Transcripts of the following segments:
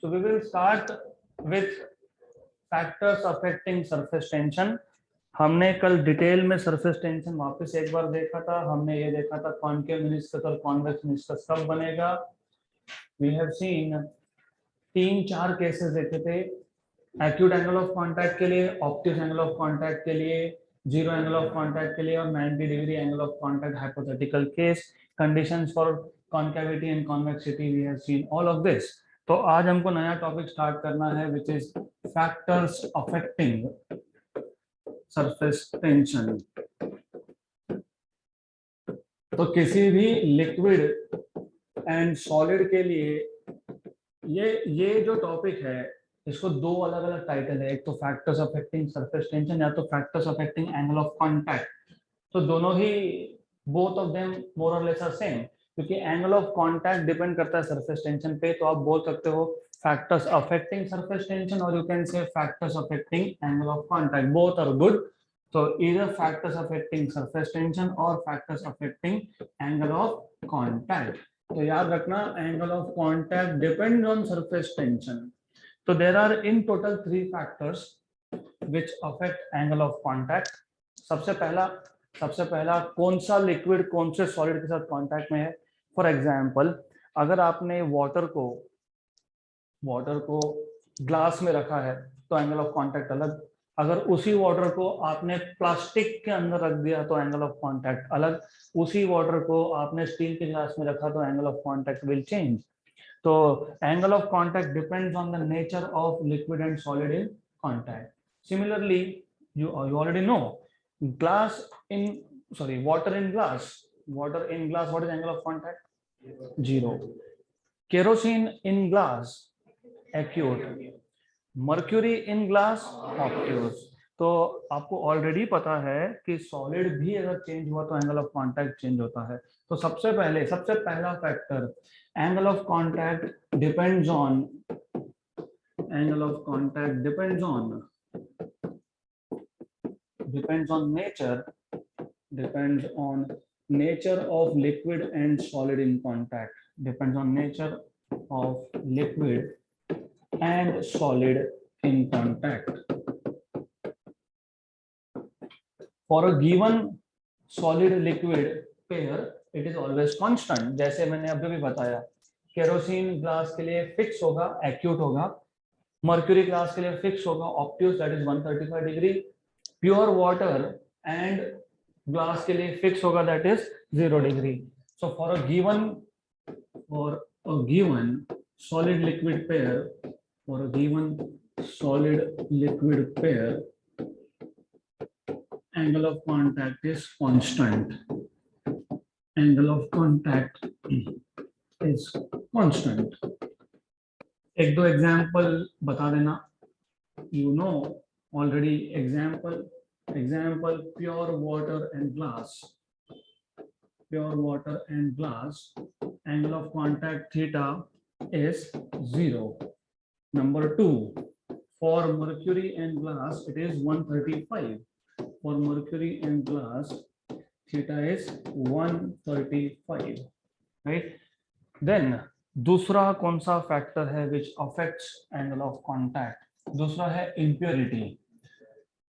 So we will start with factors affecting surface tension. हमने कल detail में surface tension वापस एक बार देखा था. हमने ये देखा था कॉनकेव मेनिस्कस और कॉन्वेक्स मेनिस्कस कब बनेगा. वी हैव सीन 3-4 केसेस देखे थे. एक्यूट एंगल ऑफ कांटेक्ट के लिए, ऑब्ट्यूज एंगल ऑफ कांटेक्ट के लिए, जीरो एंगल ऑफ कांटेक्ट के लिए और 90 degree angle of contact hypothetical case. Conditions for concavity and convexity we have seen all of this. तो आज हमको नया टॉपिक स्टार्ट करना है which is factors affecting surface tension. तो किसी भी लिक्विड एंड सॉलिड के लिए ये जो टॉपिक है इसको दो अलग अलग टाइटल है. एक तो फैक्टर्स अफेक्टिंग सरफेस टेंशन या तो factors affecting angle of contact. तो दोनों ही बोथ ऑफ देम मोर और लेस आर सेम, क्योंकि एंगल ऑफ कांटेक्ट डिपेंड करता है सरफेस टेंशन पे. तो आप बोल सकते हो फैक्टर्स अफेक्टिंग सरफेस टेंशन और you can say factors affecting angle of contact. Both are good. तो either factors affecting surface tension or factors affecting angle of contact. तो याद रखना angle of contact depends on surface tension. So there are in total 3 factors which affect angle of contact. सबसे पहला कौन सा liquid कौन से सॉलिड के साथ कांटेक्ट में है. फॉर एग्जांपल अगर आपने वाटर को ग्लास में रखा है तो एंगल ऑफ कांटेक्ट अलग. अगर उसी वाटर को आपने प्लास्टिक के अंदर रख दिया तो एंगल ऑफ कांटेक्ट अलग. उसी वाटर को आपने स्टील के ग्लास में रखा तो angle of contact will change. तो angle of contact depends on the nature of liquid and solid in contact. Similarly you already know water in glass, what is angle of contact? 0. Kerosene in glass, acute. Mercury in glass, obtuse. तो आपको already पता है कि solid भी अगर change हुआ तो angle of contact change होता है. तो सबसे पहला factor angle of contact depends on nature of liquid and solid in contact. Depends on nature of liquid and solid in contact. For a given solid liquid pair it is always constant. जैसे मैंने अभी भी बताया kerosene glass के लिए fix होगा, acute होगा. Mercury glass के लिए फिक्स होगा, obtuse, that is 135 degree. Pure water and glass के लिए फिक्स होगा, that is 0 degree. So for a given solid liquid pair, angle of contact is constant. एक दो एग्जाम्पल बता देना. You know already example pure water and glass, angle of contact theta is 0. Number 2, for mercury and glass it is 135. For mercury and glass theta is 135, right? Then दूसरा कौन सा factor है which affects angle of contact? दूसरा है impurity.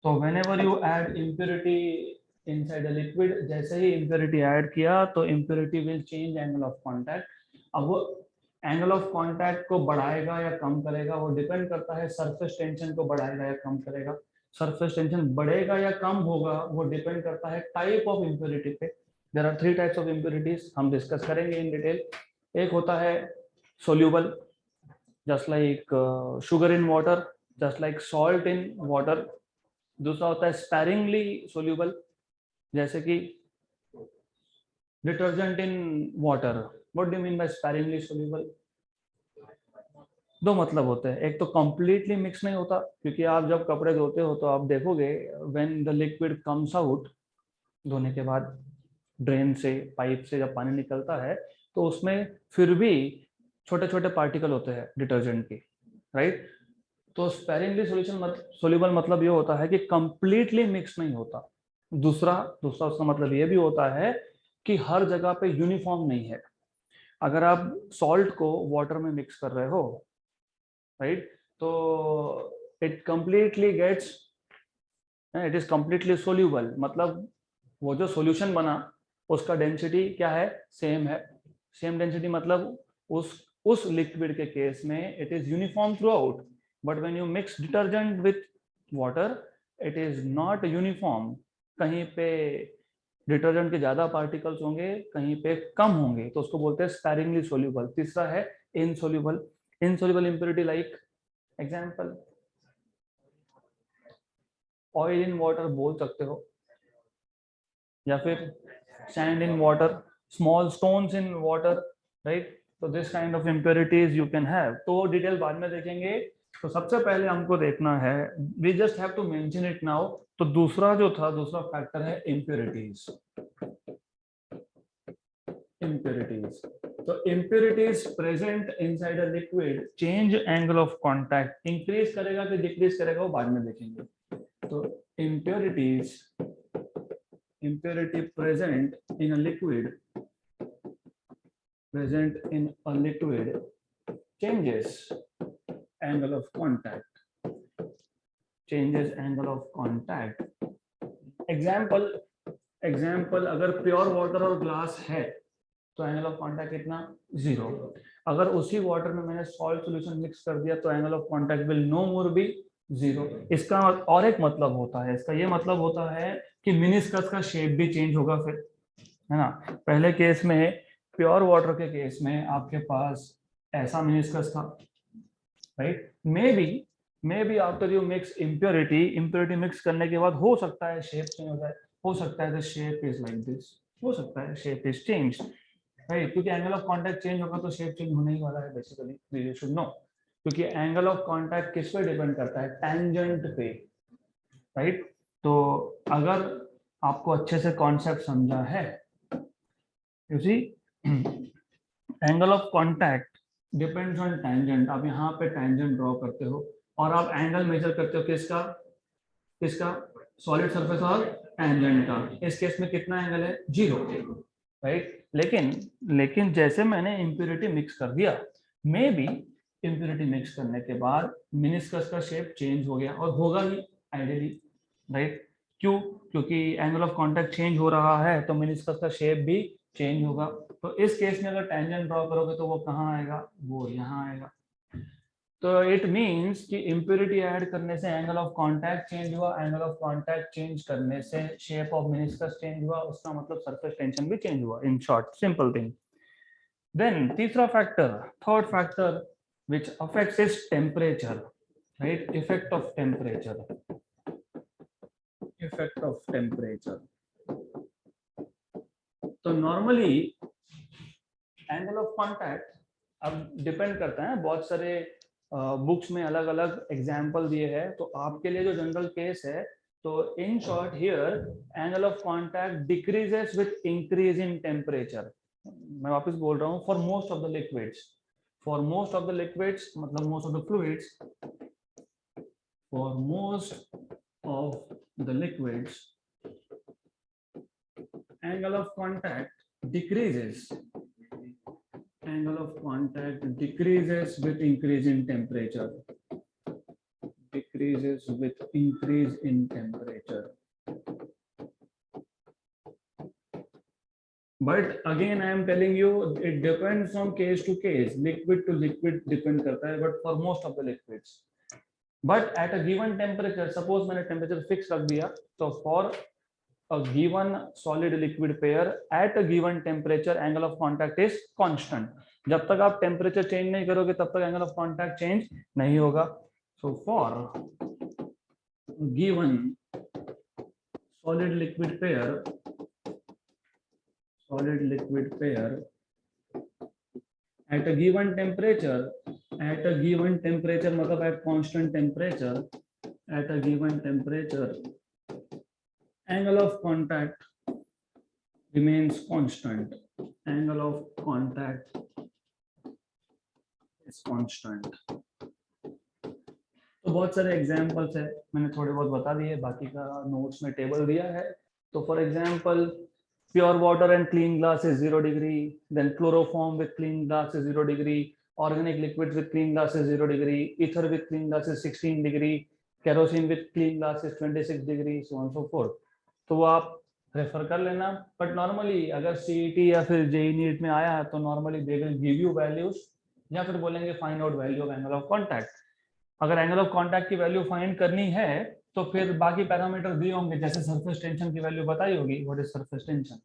तो whenever you add impurity inside a liquid, जैसे ही impurity add किया तो impurity will change angle of contact. अब वो एंगल ऑफ कांटेक्ट को बढ़ाएगा या कम करेगा वो डिपेंड करता है सरफेस टेंशन को बढ़ाएगा या कम करेगा. सरफेस टेंशन बढ़ेगा या कम होगा वो डिपेंड करता है टाइप ऑफ इम्प्योरिटी पे. There are 3 types of impurities, हम डिस्कस करेंगे इन डिटेल. एक होता है soluble, just like sugar in water, just like salt in water. दूसरा होता है स्पैरिंगली सोल्यूबल, जैसे कि detergent in water. What do you mean by sparingly soluble? दो मतलब होते हैं. एक तो कंप्लीटली मिक्स नहीं होता, क्योंकि आप जब कपड़े धोते हो तो आप देखोगे when the liquid comes out, धोने के बाद ड्रेन से पाइप से जब पानी निकलता है तो उसमें फिर भी छोटे छोटे पार्टिकल होते हैं डिटर्जेंट के, राइट? तो स्पैरिंगली सोल्यूबल मतलब ये होता है कि कंप्लीटली मिक्स नहीं होता. दूसरा उसका मतलब ये भी होता है कि हर जगह पे यूनिफॉर्म नहीं है. अगर आप सॉल्ट को वाटर में मिक्स कर रहे हो राइट? तो it completely gets, it is completely soluble, मतलब वो जो सॉल्यूशन बना उसका डेंसिटी क्या है, सेम है। सेम डेंसिटी मतलब उस लिक्विड के केस में it is uniform through out, but when you mix detergent with water it is not uniform. कहीं पे डिटर्जेंट के ज्यादा पार्टिकल्स होंगे, कहीं पे कम होंगे, तो उसको बोलते हैं स्पैरिंगली सोल्यूबल। तीसरा है insoluble. Insoluble impurity like example oil in water बोल सकते हो, या फिर sand in water, small stones in water, right? So this kind of impurities you can have. तो डिटेल बाद में देखेंगे। तो सबसे पहले हमको देखना है, we just have to mention it now। तो दूसरा जो था, दूसरा फैक्टर है impurities। impurities, तो impurities present inside a liquid change angle of contact, increase करेगा कि decrease करेगा वो बाद में देखेंगे। तो impurities, impurity present in a liquid changes angle of contact, changes angle of contact। Example अगर प्योर वाटर और ग्लास है तो एंगल ऑफ कांटेक्ट कितना, 0। अगर उसी वाटर में मैंने सॉल्ट सॉल्यूशन मिक्स कर दिया तो angle of contact will no more be 0। इसका और एक मतलब होता है, इसका ये मतलब होता है कि मिनिस्कस का शेप भी चेंज होगा फिर, है ना। पहले केस में, प्योर वाटर के केस में आपके पास ऐसा मिनिस्कस था, right. May be after you mix impurity mix करने के बाद हो सकता है शेप चेंज हो जाए, हो सकता है the shape is like this, हो सकता है शेप इज चेंज, राइट। क्योंकि एंगल ऑफ कांटेक्ट चेंज होगा तो शेप चेंज होने ही वाला है बेसिकली, यू शुड नो। क्योंकि एंगल ऑफ कांटेक्ट किस पे डिपेंड करता है, टेंजेंट पे, राइट। तो अगर आपको अच्छे से कॉन्सेप्ट समझा है, you see angle of contact depends on tangent. आप यहाँ पे टेंजेंट ड्रॉ करते हो और आप एंगल मेजर करते हो किसका, किसका, सॉलिड सरफेस और टेंजेंट का। इस केस में कितना एंगल है, 0, राइट। लेकिन जैसे मैंने इम्प्योरिटी मिक्स कर दिया, मे बी इम्प्योरिटी मिक्स करने के बाद मिनिस्कस का शेप चेंज हो गया, और होगा ही आइडियली, राइट। क्यों, क्योंकि एंगल ऑफ कांटेक्ट चेंज हो रहा है तो मिनिस्कस का शेप भी चेंज होगा। तो इस केस में अगर टेंजेंट ड्रॉ करोगे तो वो कहाँ आएगा, वो यहाँ आएगा। तो इट मींस कि इम्प्योरिटी ऐड करने से एंगल ऑफ कांटेक्ट चेंज हुआ, एंगल ऑफ कांटेक्ट चेंज करने से शेप ऑफ मेनिस्कस चेंज हुआ, उसका मतलब सरफेस टेंशन भी चेंज हुआ। In short, simple thing. Then तीसरा factor, third factor which affects is temperature, right? Effect of temperature, effect of temperature। तो नॉर्मली एंगल ऑफ कांटेक्ट अब डिपेंड करता है, बहुत सारे बुक्स में अलग अलग एग्जाम्पल दिए हैं, तो आपके लिए जो जनरल केस है, तो in short here angle of contact decreases with increase in temperature. मैं वापस बोल रहा हूँ, for most of the liquids, for most of the liquids मतलब most of the fluids, for most of the liquids angle of contact decreases, angle of contact decreases with increase in temperature, decreases with increase in temperature। But again I am telling you it depends on case to case, liquid to liquid depend करता है, but for most of the liquids, but at a given temperature, suppose मैंने temperature fix रख दिया, तो for a given solid liquid pair at a given temperature angle of contact is constant। जब तक आप temperature change नहीं करोगे तब तक एंगल ऑफ कांटेक्ट चेंज नहीं होगा। So for given solid liquid pair at a given temperature, at a given temperature मतलब at constant temperature, at a given temperature angle of contact remains constant, angle of contact is constant। तो बहुत सारे examples है, मैंने थोड़े बहुत बता दिए, बाकी का नोट्स में टेबल दिया है। तो for example pure water and clean glass is 0 degree, then chloroform with clean glass is 0 degree, organic liquids with clean glass is 0 degree, ether with clean glass is 16 degree, kerosene with clean glass is 26 degree, so on so forth. तो वो आप refer कर लेना. But normally अगर CET या फिर JEE NEET में आया है तो normally they will give you values या फिर बोलेंगे find out value of angle of contact. अगर एंगल ऑफ कांटेक्ट की वैल्यू फाइंड करनी है तो फिर बाकी पैरामीटर दिए होंगे, जैसे सरफेस टेंशन की वैल्यू बताई होगी, what is surface tension.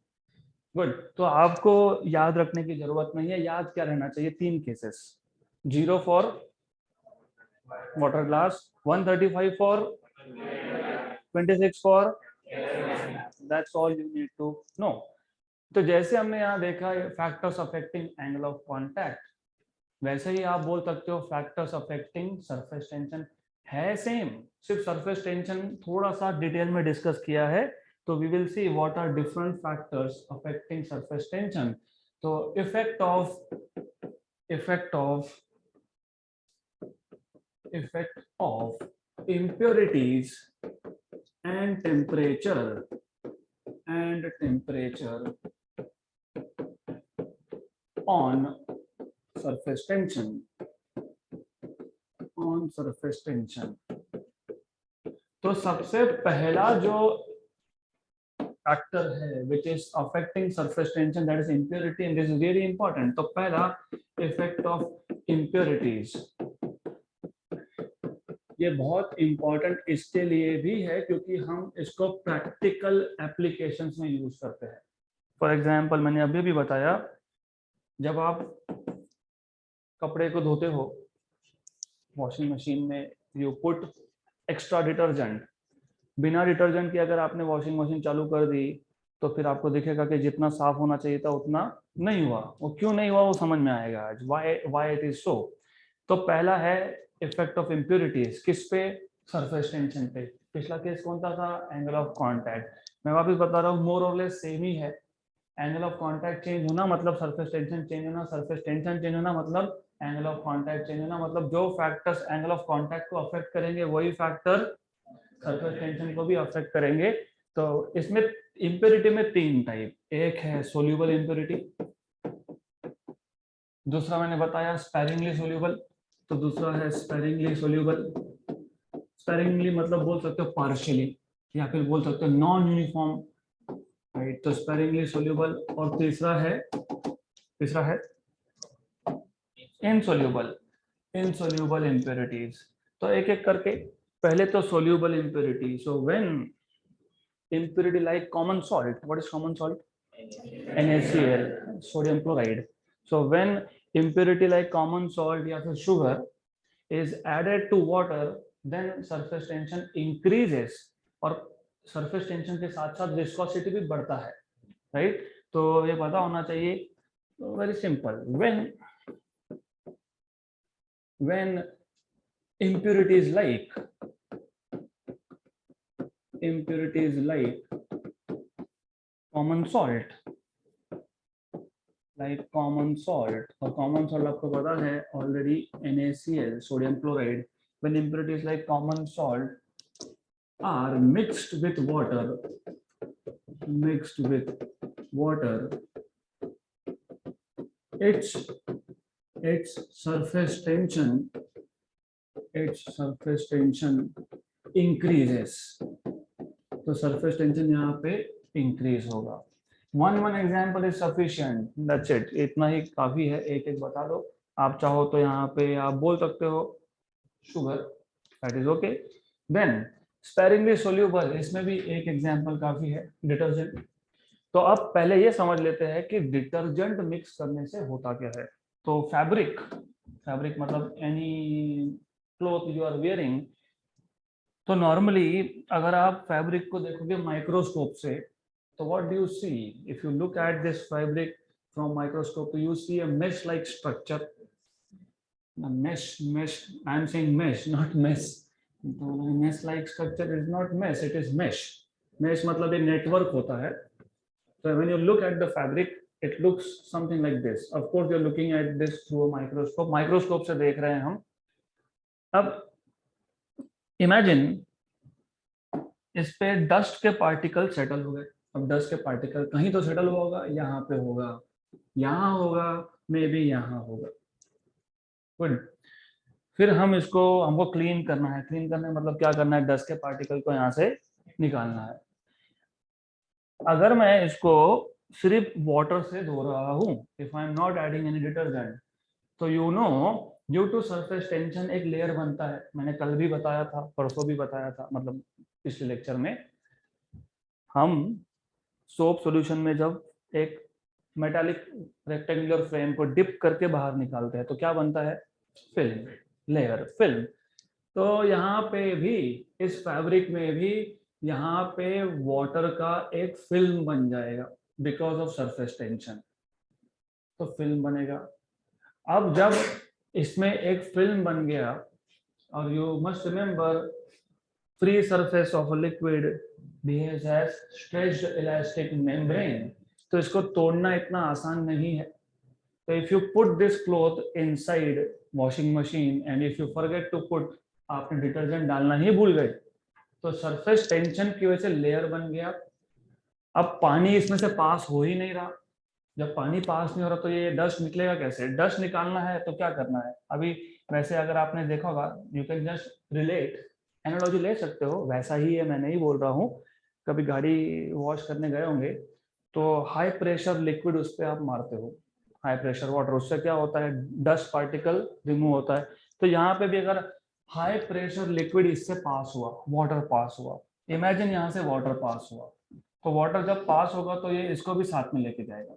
Good. तो आपको याद रखने की जरूरत नहीं है. याद क्या रहना चाहिए? 3 cases. 0 for water glass, 135 for, 26 for. That's all you need to know. तो जैसे हमने यहाँ देखा factors affecting angle of contact, वैसे ही आप बोल सकते हो फैक्टर्स अफेक्टिंग सरफेस टेंशन. है सेम, सिर्फ सरफेस टेंशन थोड़ा सा डिटेल में डिस्कस किया है. तो we will see what are different factors affecting surface tension. तो effect of impurities and temperature on surface tension. तो सबसे पहला जो फैक्टर है which is affecting surface tension, that is impurity, and this is very important. तो पहला effect of impurities, ये बहुत इंपॉर्टेंट इसके लिए भी है क्योंकि हम इसको प्रैक्टिकल एप्लीकेशंस में यूज करते हैं. फॉर एग्जांपल मैंने अभी भी बताया, जब आप कपड़े को धोते हो वॉशिंग मशीन में, यू पुट एक्स्ट्रा डिटर्जेंट. बिना डिटर्जेंट के अगर आपने वॉशिंग मशीन चालू कर दी तो फिर आपको दिखेगा कि जितना साफ होना चाहिए था उतना नहीं हुआ. वो क्यों नहीं हुआ वो समझ में आएगा आज, व्हाई इट इज सो. तो पहला है इफेक्ट ऑफ इम्प्योरिटीज. किस पे? सरफेस टेंशन पे. पिछला केस कौन सा था? Angle of contact. मैं वापस बता रहा हूँ, मोर और लेस सेम ही है. एंगल ऑफ कांटेक्ट चेंज होना मतलब सरफेस टेंशन चेंज होना, सरफेस टेंशन चेंज होना मतलब एंगल ऑफ कांटेक्ट चेंज होना. मतलब जो फैक्टर्स एंगल ऑफ कांटेक्ट को अफेक्ट करेंगे वही फैक्टर सरफेस टेंशन को भी अफेक्ट करेंगे. तो इसमें इम्प्योरिटी में 3 टाइप. एक है सोल्यूबल इम्प्योरिटी, दूसरा मैंने बताया स्पैरिंगली सोल्यूबल, तो दूसरा है स्पैरिंगली सोल्यूबल. स्पैरिंगली मतलब बोल सकते हो पार्शियली, या फिर बोल सकते हो नॉन यूनिफॉर्म, राइट. तो स्पैरिंगली सोल्यूबल. और तीसरा है इनसोल्यूबल इम्प्योरिटीज. तो एक एक करके, पहले तो soluble impurity. So when impurity like common salt, what is common salt? NaCl, sodium chloride. So when impurity like common salt या फिर sugar is added to water, then surface tension increases. और surface tension के साथ साथ viscosity भी बढ़ता है, right? तो ये पता होना चाहिए. Very simple. When impurities like common salt, और common salt आपको पता है already NaCl, sodium chloride. When impurities like common salt are mixed with water, its surface tension increases. तो सरफेस टेंशन यहाँ पे इंक्रीज होगा. one example is sufficient. That's it. इतना ही काफी है. एक एक बता दो. आप चाहो तो यहाँ पे आप बोल सकते हो sugar, that is okay. Then sparingly soluble, इसमें भी एक एग्जांपल काफी है, डिटर्जेंट. तो अब पहले ये समझ लेते हैं कि डिटर्जेंट मिक्स करने से होता क्या है. तो फैब्रिक मतलब any cloth you are wearing. तो नॉर्मली अगर आप फैब्रिक को देखोगे माइक्रोस्कोप से, तो what do you see? If you look at this fabric from microscope, you see a mesh like structure. mesh, I am saying mesh, not mess. mesh like structure is not mesh, it is mesh. mesh मतलब ये network होता है. so when you look at the fabric, it looks something like this. of course you are looking at this through a microscope से देख रहे हैं हम. अब इमेजिन इस पे डस्ट के पार्टिकल सेटल हो गए. अब डस्ट के पार्टिकल कहीं तो सेटल होगा, यहाँ पे होगा, यहाँ होगा, मे बी यहाँ होगा. गुड। फिर हमको क्लीन करना है। क्लीन करने मतलब क्या करना है, डस्ट के पार्टिकल को यहाँ से निकालना है। अगर मैं इसको सिर्फ वाटर से धो रहा हूँ, if I am not adding any detergent, तो you know due to surface tension एक लेयर बनता है। मैंने कल भी बताया था, परसों भी बताया था, मतलब पिछले लेक्चर में। हम सोप सॉल्यूशन में जब एक मेटालिक रेक्टेंगुलर फ्रेम को डिप करके बाहर निकालते हैं तो क्या बनता है, फिल्म, लेयर फिल्म। तो यहाँ पे भी, इस फैब्रिक में भी यहाँ पे वाटर का एक फिल्म बन जाएगा बिकॉज ऑफ सरफेस टेंशन, तो फिल्म बनेगा। अब जब इसमें एक फिल्म बन गया, और you must remember free surface of a liquid behaves as stretched elastic membrane, तो इसको तोड़ना इतना आसान नहीं है। तो if you put this cloth inside washing machine and if you forget to put, आपने डिटर्जेंट डालना ही भूल गए, तो सरफेस टेंशन की वजह से लेयर बन गया। अब पानी इसमें से पास हो ही नहीं रहा। जब पानी पास नहीं हो रहा तो ये डस्ट निकलेगा कैसे? डस्ट निकालना है तो क्या करना है? अभी वैसे अगर आपने देखा होगा, you can just relate, analogy ले सकते हो, वैसा ही है, मैं नहीं बोल रहा हूँ। कभी गाड़ी वॉश करने गए होंगे तो हाई प्रेशर लिक्विड उस पर आप मारते हो, हाई प्रेशर वाटर, उससे क्या होता है, डस्ट पार्टिकल रिमूव होता है। तो यहाँ पे भी अगर हाई प्रेशर लिक्विड इससे पास हुआ, वाटर पास हुआ, इमेजिन यहाँ से वाटर पास हुआ, तो वाटर जब पास होगा तो ये इसको भी साथ में लेके जाएगा,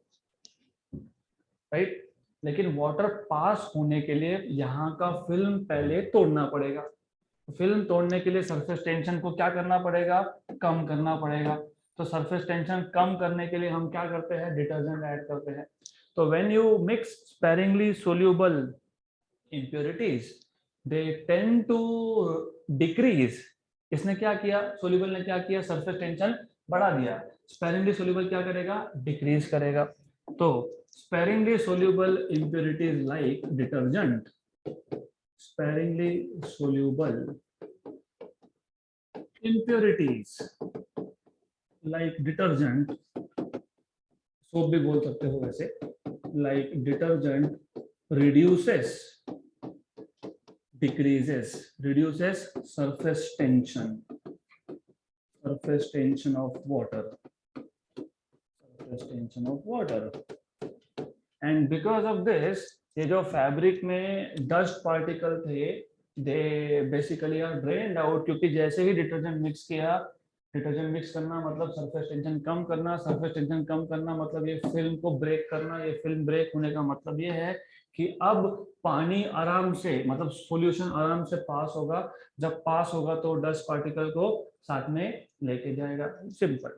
राइट। लेकिन वाटर पास होने के लिए यहाँ का फिल्म पहले तोड़ना पड़ेगा। फिल्म तोड़ने के लिए सरफेस टेंशन को क्या करना पड़ेगा, कम करना पड़ेगा। तो सरफेस टेंशन कम करने के लिए हम क्या करते हैं, डिटर्जेंट ऐड करते हैं। तो when you mix sparingly soluble impurities, they tend to decrease। इसने क्या किया, सोल्यूबल ने क्या किया, सरफेस टेंशन बढ़ा दिया। स्पेरिंगली सोल्यूबल क्या करेगा, डिक्रीज करेगा। तो sparingly soluble impurities like detergent, sparingly soluble impurities like detergent, soap भी बोल सकते हो वैसे, like detergent reduces surface tension of water, and because of this, ये जो फैब्रिक में डस्ट पार्टिकल थे, they basically are drained out, क्योंकि जैसे ही डिटर्जेंट मिक्स किया, डिटर्जेंट मिक्स करना मतलब सरफेस टेंशन कम करना, सरफेस टेंशन कम करना मतलब ये फिल्म को ब्रेक करना। ये फिल्म ब्रेक होने का मतलब ये है कि अब पानी आराम से, मतलब सॉल्यूशन आराम से पास होगा। जब पास होगा तो डस्ट पार्टिकल को साथ में लेके जाएगा, सिंपल,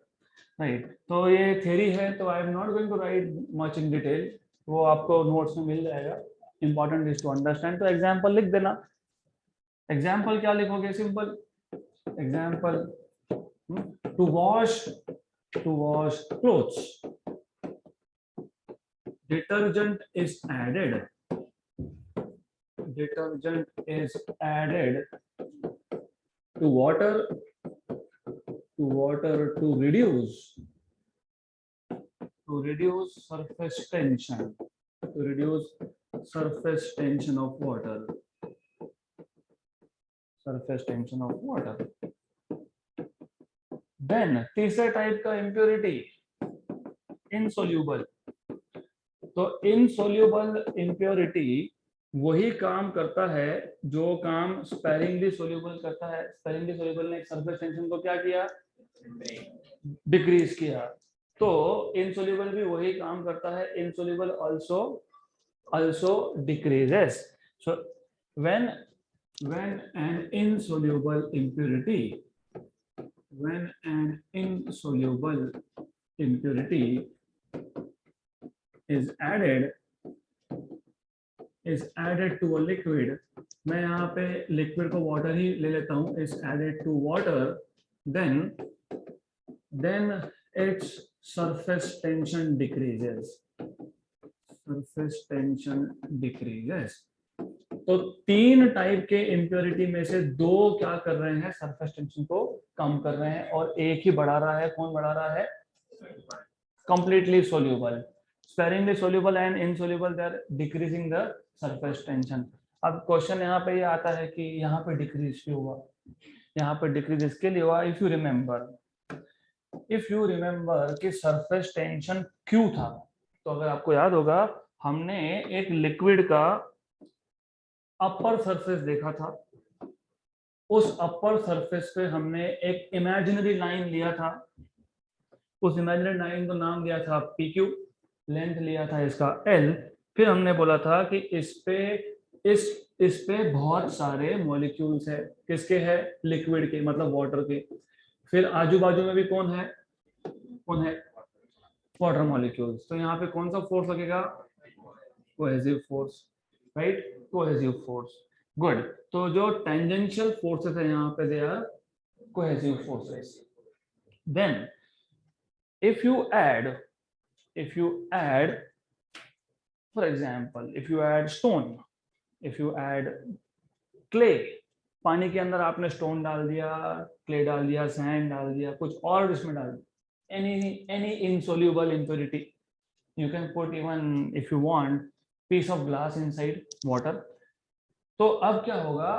राइट। तो ये थ्योरी है, तो I am not going to write much in detail, वो आपको नोट्स में मिल जाएगा। Important is to understand. तो एग्जाम्पल लिख देना। एग्जाम्पल क्या लिखोगे, simple example, to wash clothes, detergent is added to water to reduce surface tension, of water, then तीसरे टाइप का impurity, insoluble। तो इनसोल्यूबल इम्प्योरिटी वही काम करता है जो काम स्पेरिंगली सोल्यूबल करता है। स्पेरिंगली सोल्यूबल ने सरफेस टेंशन को क्या किया, डिक्रीज किया। तो इनसोल्यूबल भी वही काम करता है, insoluble also decreases। So when an insoluble impurity is added to a liquid, मैं यहाँ पे लिक्विड को वाटर ही ले लेता हूँ, is added to water, then its surface tension decreases। तो तीन टाइप के इम्प्योरिटी में से दो क्या कर रहे हैं, सरफेस टेंशन को कम कर रहे हैं, और एक ही बढ़ा रहा है। कौन बढ़ा रहा है, completely soluble, sparingly soluble and insoluble, they are decreasing the surface tension। अब क्वेश्चन यहाँ पे ये आता है कि यहाँ पे डिक्रीज क्यों हुआ, यहाँ पे डिक्रीज इसके लिए हुआ, इफ यू रिमेम्बर कि सरफेस टेंशन क्यों था। तो अगर आपको याद होगा, हमने एक लिक्विड का अपर सरफेस देखा था, उस अपर सरफेस पे हमने एक इमेजिनरी लाइन लिया था, उस इमेजिनरी लाइन को नाम दिया था PQ, लेंथ लिया था इसका L, फिर हमने बोला था कि इस पे बहुत सारे मॉलिक्यूल्स है, किसके है, लिक्विड के, मतलब वाटर के। फिर आजू बाजू में भी कौन है वाटर मॉलिक्यूल्स। तो यहाँ पे कौन सा फोर्स लगेगा, cohesive force, right, cohesive force, good. तो जो टेंजेंशियल फोर्सेस है यहाँ पे, they are cohesive forces. Then if you add for example, if you add stone, if you add clay, पानी के अंदर आपने स्टोन डाल दिया, क्ले डाल दिया, सैंड डाल दिया, कुछ और इसमें डाल दिया, any insoluble impurity, you can put even if you want piece of glass inside water। तो अब क्या होगा,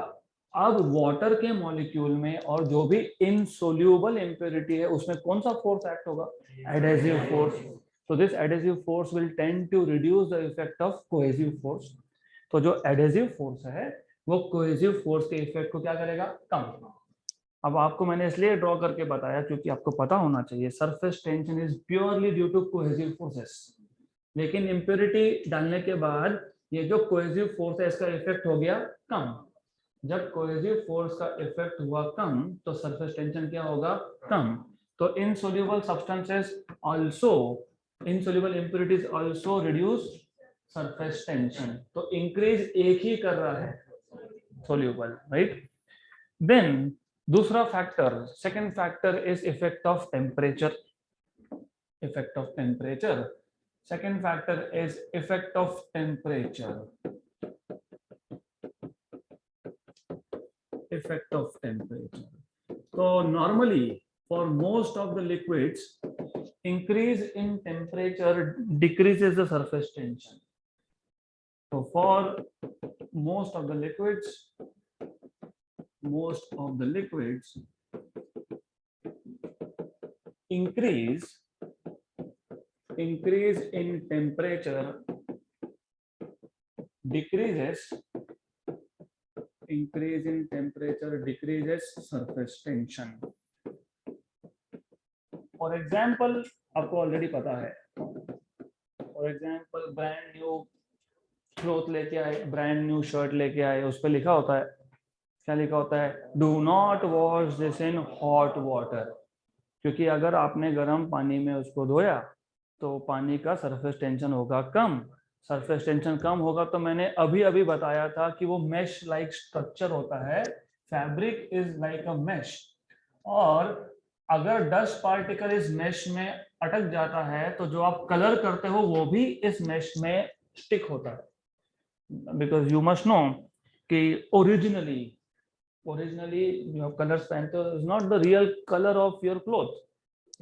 अब वाटर के मॉलिक्यूल में और जो भी इनसोल्यूबल इम्प्योरिटी है उसमें कौन सा फोर्स एक्ट होगा, एडहेसिव फोर्स। तो this adhesive force will tend to reduce the effect of cohesive force. तो जो एडहेसिव फोर्स है वो कोहेसिव फोर्स के इफेक्ट को क्या करेगा, कम। अब आपको मैंने इसलिए ड्रॉ करके बताया क्योंकि आपको पता होना चाहिए surface tension is purely due to cohesive forces, लेकिन इम्प्योरिटी डालने के बाद ये जो कोहेसिव फोर्स है इसका इफेक्ट हो गया कम। जब कोहेसिव फोर्स का इफेक्ट हुआ कम तो सरफेस टेंशन क्या होगा, कम। तो insoluble substances also, insoluble impurities also reduce surface tension. तो इंक्रीज एक ही कर रहा है, सोल्यूबल, राइट। देन दूसरा factor, second factor is effect of temperature, effect of temperature. Second factor is effect of temperature. Effect of temperature. So normally for most of the liquids, increase in temperature decreases the surface tension. So for most of the liquids, increase in temperature decreases surface tension. For example, आपको already पता है, for example brand new cloth लेके आए, brand new shirt लेके आए, उस पर लिखा होता है, क्या लिखा होता है, do not wash this in hot water. क्योंकि अगर आपने गर्म पानी में उसको धोया तो पानी का सरफेस टेंशन होगा कम। सरफेस टेंशन कम होगा तो मैंने अभी बताया था कि वो मेश लाइक स्ट्रक्चर होता है, fabric is like a mesh. और अगर डस्ट पार्टिकल इस मेश में अटक जाता है तो जो आप कलर करते हो वो भी इस मेश में स्टिक होता है। बिकॉज यू मस्ट नो कि ओरिजिनली जो कलर्स पहनते हो is not the real colour of your cloth.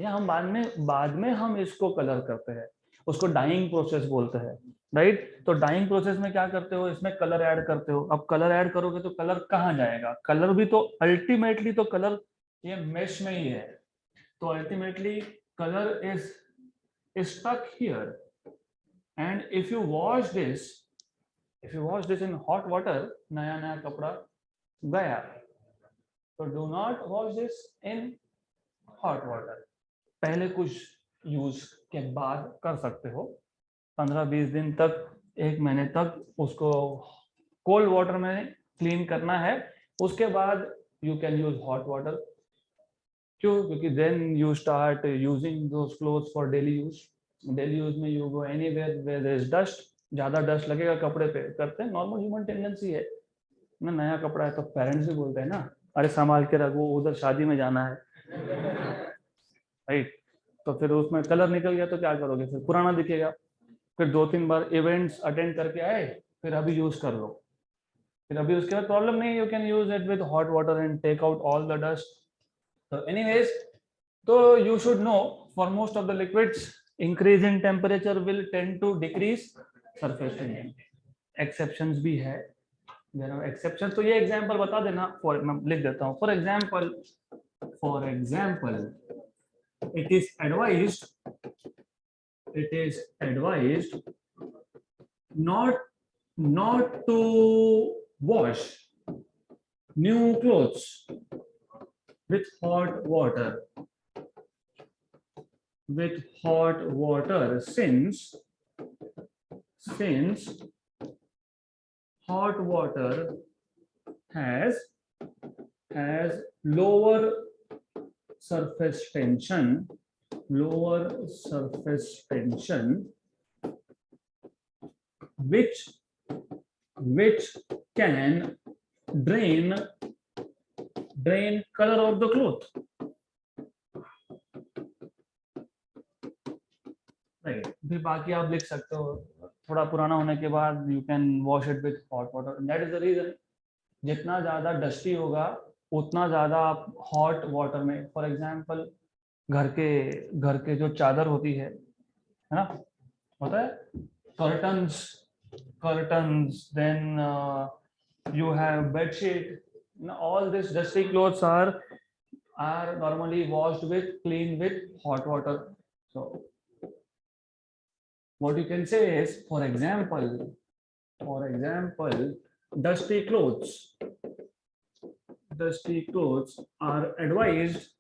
या हम बाद में हम इसको कलर करते हैं, उसको डाइंग प्रोसेस बोलते हैं, राइट। तो डाइंग प्रोसेस में क्या करते हो, इसमें कलर ऐड करते हो। अब कलर ऐड करोगे तो कलर कहाँ जाएगा, कलर भी तो अल्टीमेटली तो कलर ये मेश में ही है। तो ultimately colour is stuck here and if you wash this in hot water, नया कपड़ा गया, तो do not wash this in hot water. पहले कुछ यूज के बाद कर सकते हो, 15-20 दिन तक, 1 महीने तक उसको कोल्ड वाटर में क्लीन करना है। उसके बाद you can use hot water. क्यों, क्योंकि then you start using those clothes for daily use में you go anywhere where there is dust, ज्यादा डस्ट लगेगा कपड़े पे, करते हैं, नॉर्मल ह्यूमन टेंडेंसी है ना। नया कपड़ा है तो पेरेंट्स भी बोलते हैं ना, अरे संभाल के रखो, उधर शादी में जाना है, राइट। तो फिर उसमें कलर निकल गया तो क्या करोगे, फिर पुराना दिखेगा। फिर 2-3 बार इवेंट्स अटेंड करके आए, फिर अभी यूज कर लो, फिर अभी उसके बाद प्रॉब्लम नहीं, you can use it with hot water and take out all the dust. तो एनीवेज, तो you should know for most of the liquids increase in temperature will tend to decrease surface tension. Exceptions भी है, there are exception. तो ये example बता देना, for मैं लिख देता हूँ। For example it is advised not to wash new clothes with hot water since hot water has lower surface tension which can drain color of the cloth, right. फिर बाकी आप लिख सकते हो, थोड़ा पुराना होने के बाद you can wash it with hot water. That is the reason, जितना ज्यादा डस्टी होगा उतना ज्यादा आप हॉट वाटर में, फॉर एग्जांपल घर के जो चादर होती है ना, होता है curtains, then you have bed sheet, all these dusty clothes are normally cleaned with hot water. So what you can say is, for example, dusty clothes are advised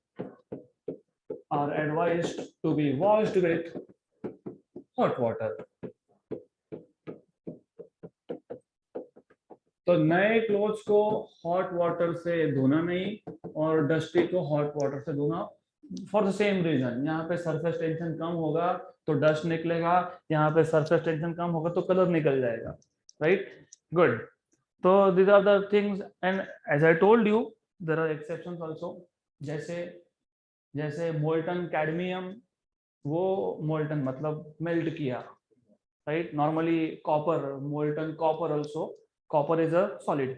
to be washed with hot water. तो नए clothes को hot water से धोना नहीं और dusty को hot water से धोना, फॉर द सेम रीजन। यहाँ पे सरफेस टेंशन कम होगा तो डस्ट निकलेगा, यहाँ पे सरफेस टेंशन कम होगा तो कलर निकल जाएगा, राइट। गुड। तो these are the things, and as I told you there are exceptions also। जैसे मोल्टन कैडमियम, वो मोल्टन मतलब मेल्ट किया, right. Normally copper, molten copper also, copper is a solid,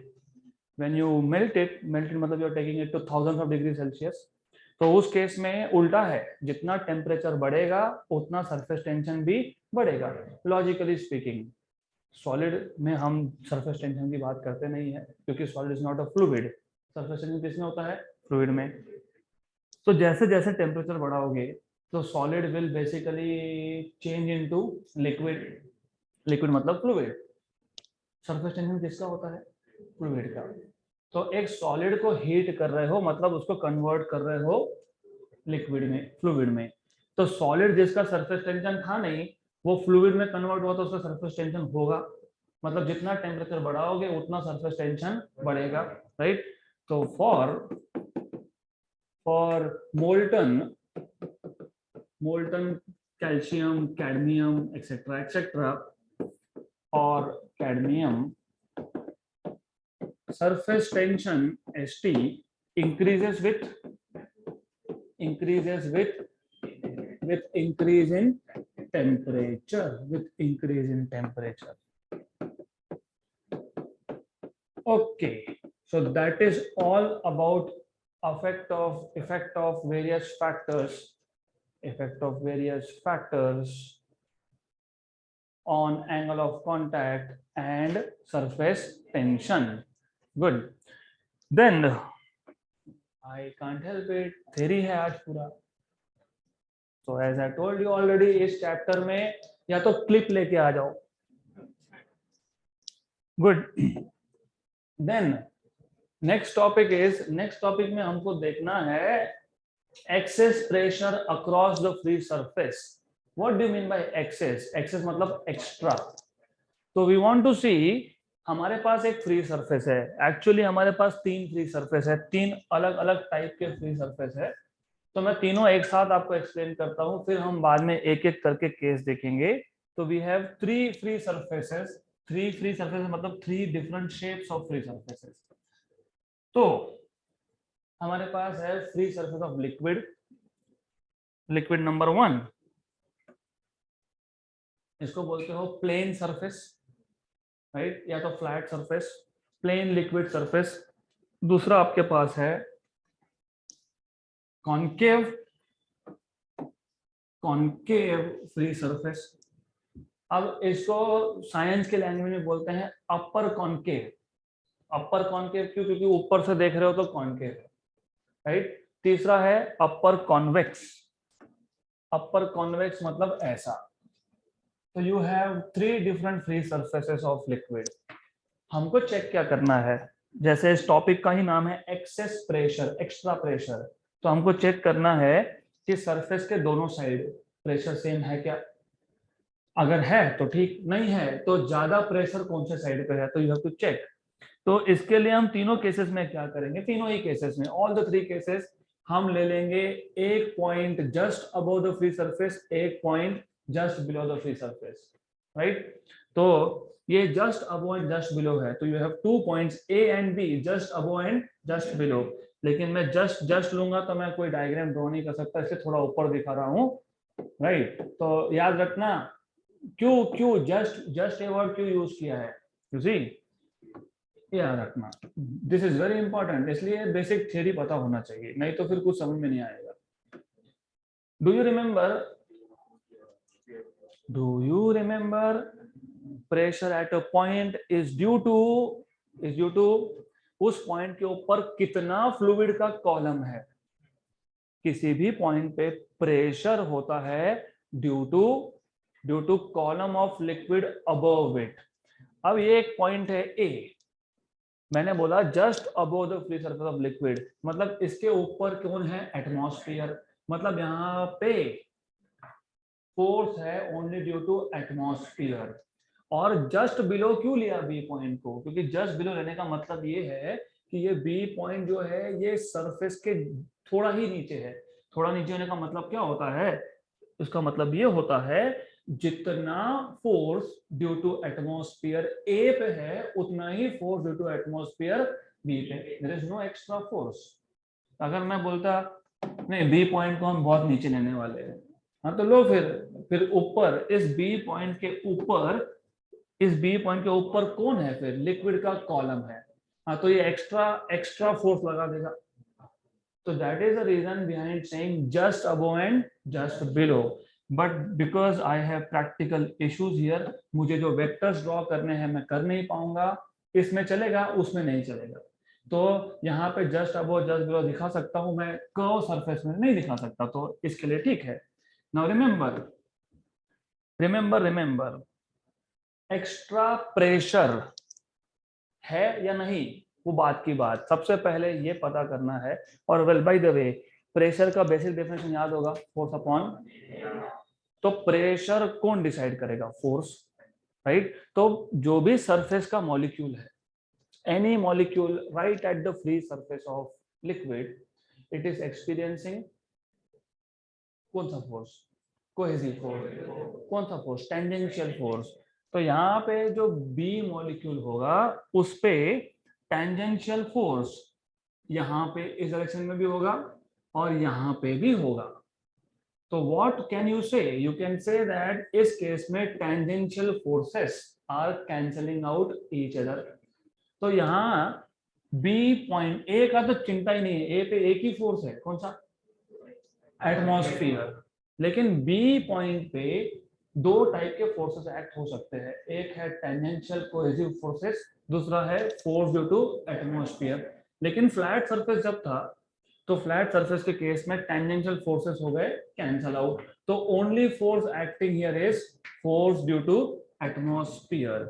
when you melt it मतलब you are taking it to thousands of degrees Celsius। तो उस case में उल्टा है, जितना टेम्परेचर बढ़ेगा उतना सरफेस टेंशन भी बढ़ेगा, लॉजिकली स्पीकिंग। सॉलिड में हम सरफेस टेंशन की बात करते नहीं है, क्योंकि solid is not a fluid. Surface tension किसमें होता है? फ्लूइड में। तो जैसे जैसे टेम्परेचर बढ़ाओगे तो solid will basically change into liquid मतलब फ्लूइड। सरफेस टेंशन किसका होता है? फ्लूइड का। तो एक सॉलिड को हीट कर रहे हो मतलब उसको कन्वर्ट कर रहे हो लिक्विड में, फ्लूइड में। तो सॉलिड जिसका सरफेस टेंशन था नहीं, वो फ्लूइड में कन्वर्ट हुआ तो उसका सरफेस टेंशन होगा। मतलब जितना टेम्परेचर बढ़ाओगे उतना सरफेस टेंशन बढ़ेगा, राइट। तो for molten calcium, cadmium etcetera और cadmium, surface tension St increases with increase in temperature, okay। So that is all about effect of various factors on angle of contact and surface tension। Good। Then I can't help it, theory है आज पूरा। So as I told you already, इस chapter में या तो clip लेके आ जाओ। Good। Then next topic में हमको देखना है excess pressure across the free surface। What do you mean by excess? Excess मतलब extra। तो we want to see, हमारे पास एक फ्री सरफेस है, एक्चुअली हमारे पास 3 फ्री सरफेस है, 3 अलग अलग टाइप के फ्री सरफेस है। तो मैं तीनों एक साथ आपको एक्सप्लेन करता हूं, फिर हम बाद में एक एक करके केस देखेंगे। तो we have 3 free surfaces, 3 free surfaces मतलब 3 different shapes of free surfaces. तो हमारे पास है free surface of liquid number 1, इसको बोलते हो प्लेन सरफेस, राइट, या तो flat surface, plane liquid surface. दूसरा आपके पास है कॉनकेव फ्री सरफेस। अब इसको साइंस के लैंग्वेज में बोलते हैं अपर कॉनकेव, अपर कॉनकेव क्यों? क्योंकि ऊपर से देख रहे हो तो कॉनकेव है, राइट। तीसरा है अपर कॉन्वेक्स। अपर कॉन्वेक्स मतलब ऐसा। तो you have 3 different free surfaces of liquid. हमको चेक क्या करना है, जैसे इस टॉपिक का ही नाम है एक्सेस प्रेशर, एक्स्ट्रा प्रेशर। तो हमको चेक करना है कि सरफेस के दोनों साइड प्रेशर सेम है क्या। अगर है तो ठीक, नहीं है तो ज्यादा प्रेशर कौन से साइड पे है, तो यू हैव टू चेक। तो इसके लिए हम तीनों केसेस में क्या करेंगे, तीनों ही केसेस में, ऑल द 3 केसेस, हम ले लेंगे एक point just above the free surface, एक point just below the free surface, right. तो ये just above and just below है, तो you have 2 points A and B, just above and just below. लेकिन मैं जस्ट जस्ट लूंगा तो मैं कोई डायग्राम ड्रॉ नहीं कर सकता, इसलिए थोड़ा ऊपर दिखा रहा हूँ, राइट। तो याद रखना, क्यों क्यों जस्ट जस्ट ए वर्ड क्यों यूज किया है, यू सी, याद रखना, दिस इज वेरी इंपॉर्टेंट। इसलिए बेसिक थ्योरी पता होना चाहिए, नहीं तो फिर कुछ समझ में नहीं आएगा। Do you remember pressure at a point is due to उस पॉइंट के ऊपर कितना फ्लूइड का कॉलम है। किसी भी पॉइंट पे प्रेशर होता है due to column of liquid above it. अब ये एक पॉइंट है ए, मैंने बोला just above the free surface of liquid, मतलब इसके ऊपर कौन है, एटमॉस्फेयर। मतलब यहाँ पे फोर्स है ओनली ड्यू टू एटमॉस्फेयर। और जस्ट बिलो क्यों लिया बी पॉइंट को, क्योंकि जस्ट बिलो लेने का मतलब ये है कि ये बी पॉइंट जो है ये सरफेस के थोड़ा ही नीचे है। थोड़ा नीचे होने का मतलब क्या होता है, उसका मतलब ये होता है जितना force due to atmosphere A पे है उतना ही force due to atmosphere B पे। There is no extra force. अगर मैं बोलता नहीं बी पॉइंट को हम बहुत नीचे लेने वाले हैं, हाँ तो लो फिर ऊपर इस बी पॉइंट के ऊपर, इस बी पॉइंट के ऊपर कौन है, फिर लिक्विड का कॉलम है, हाँ तो ये एक्स्ट्रा फोर्स लगा देगा। तो that is the reason behind saying just above and just below. But because I have practical issues here, मुझे जो वेक्टर्स ड्रॉ करने हैं मैं कर नहीं पाऊंगा, इसमें चलेगा उसमें नहीं चलेगा। तो यहाँ पे जस्ट अबव जस्ट बिलो दिखा सकता हूँ मैं, कर्व सरफेस में नहीं दिखा सकता, तो इसके लिए ठीक है। नाउ रिमेंबर एक्स्ट्रा प्रेशर है या नहीं, वो बात की बात, सबसे पहले ये पता करना है। और well by the way, pressure का बेसिक डेफिनेशन याद होगा, फोर्स अपॉन। तो प्रेशर कौन डिसाइड करेगा, फोर्स, राइट। तो जो भी सरफेस का मॉलिक्यूल है, any molecule right eight the free surface of liquid, it is experiencing कौन सा फोर्स, कोहेसिव फोर्स। कौन सा फोर्स, टेंजेंशियल फोर्स। तो यहाँ पे जो बी मॉलिक्यूल होगा उस पे टेंजेंशियल फोर्स यहाँ पे इस डायरेक्शन में भी होगा और यहाँ पे भी होगा। तो what can you say, you can say that इस केस में tangential forces are cancelling out each other. तो यहाँ बी पॉइंट ए का तो चिंता ही नहीं है, ए पे एक ही फोर्स है, कौन सा, एटमॉस्फेयर। लेकिन बी पॉइंट पे 2 टाइप के फोर्सेस एक्ट हो सकते हैं, एक है टेंजेंशियल कोहेसिव फोर्सेस, दूसरा है फोर्स ड्यू टू एटमॉस्फेयर। लेकिन फ्लैट सरफेस जब था तो फ्लैट सरफेस के केस में टेंजेंशियल फोर्सेस हो गए कैंसल आउट, तो only force acting here is force due to atmosphere,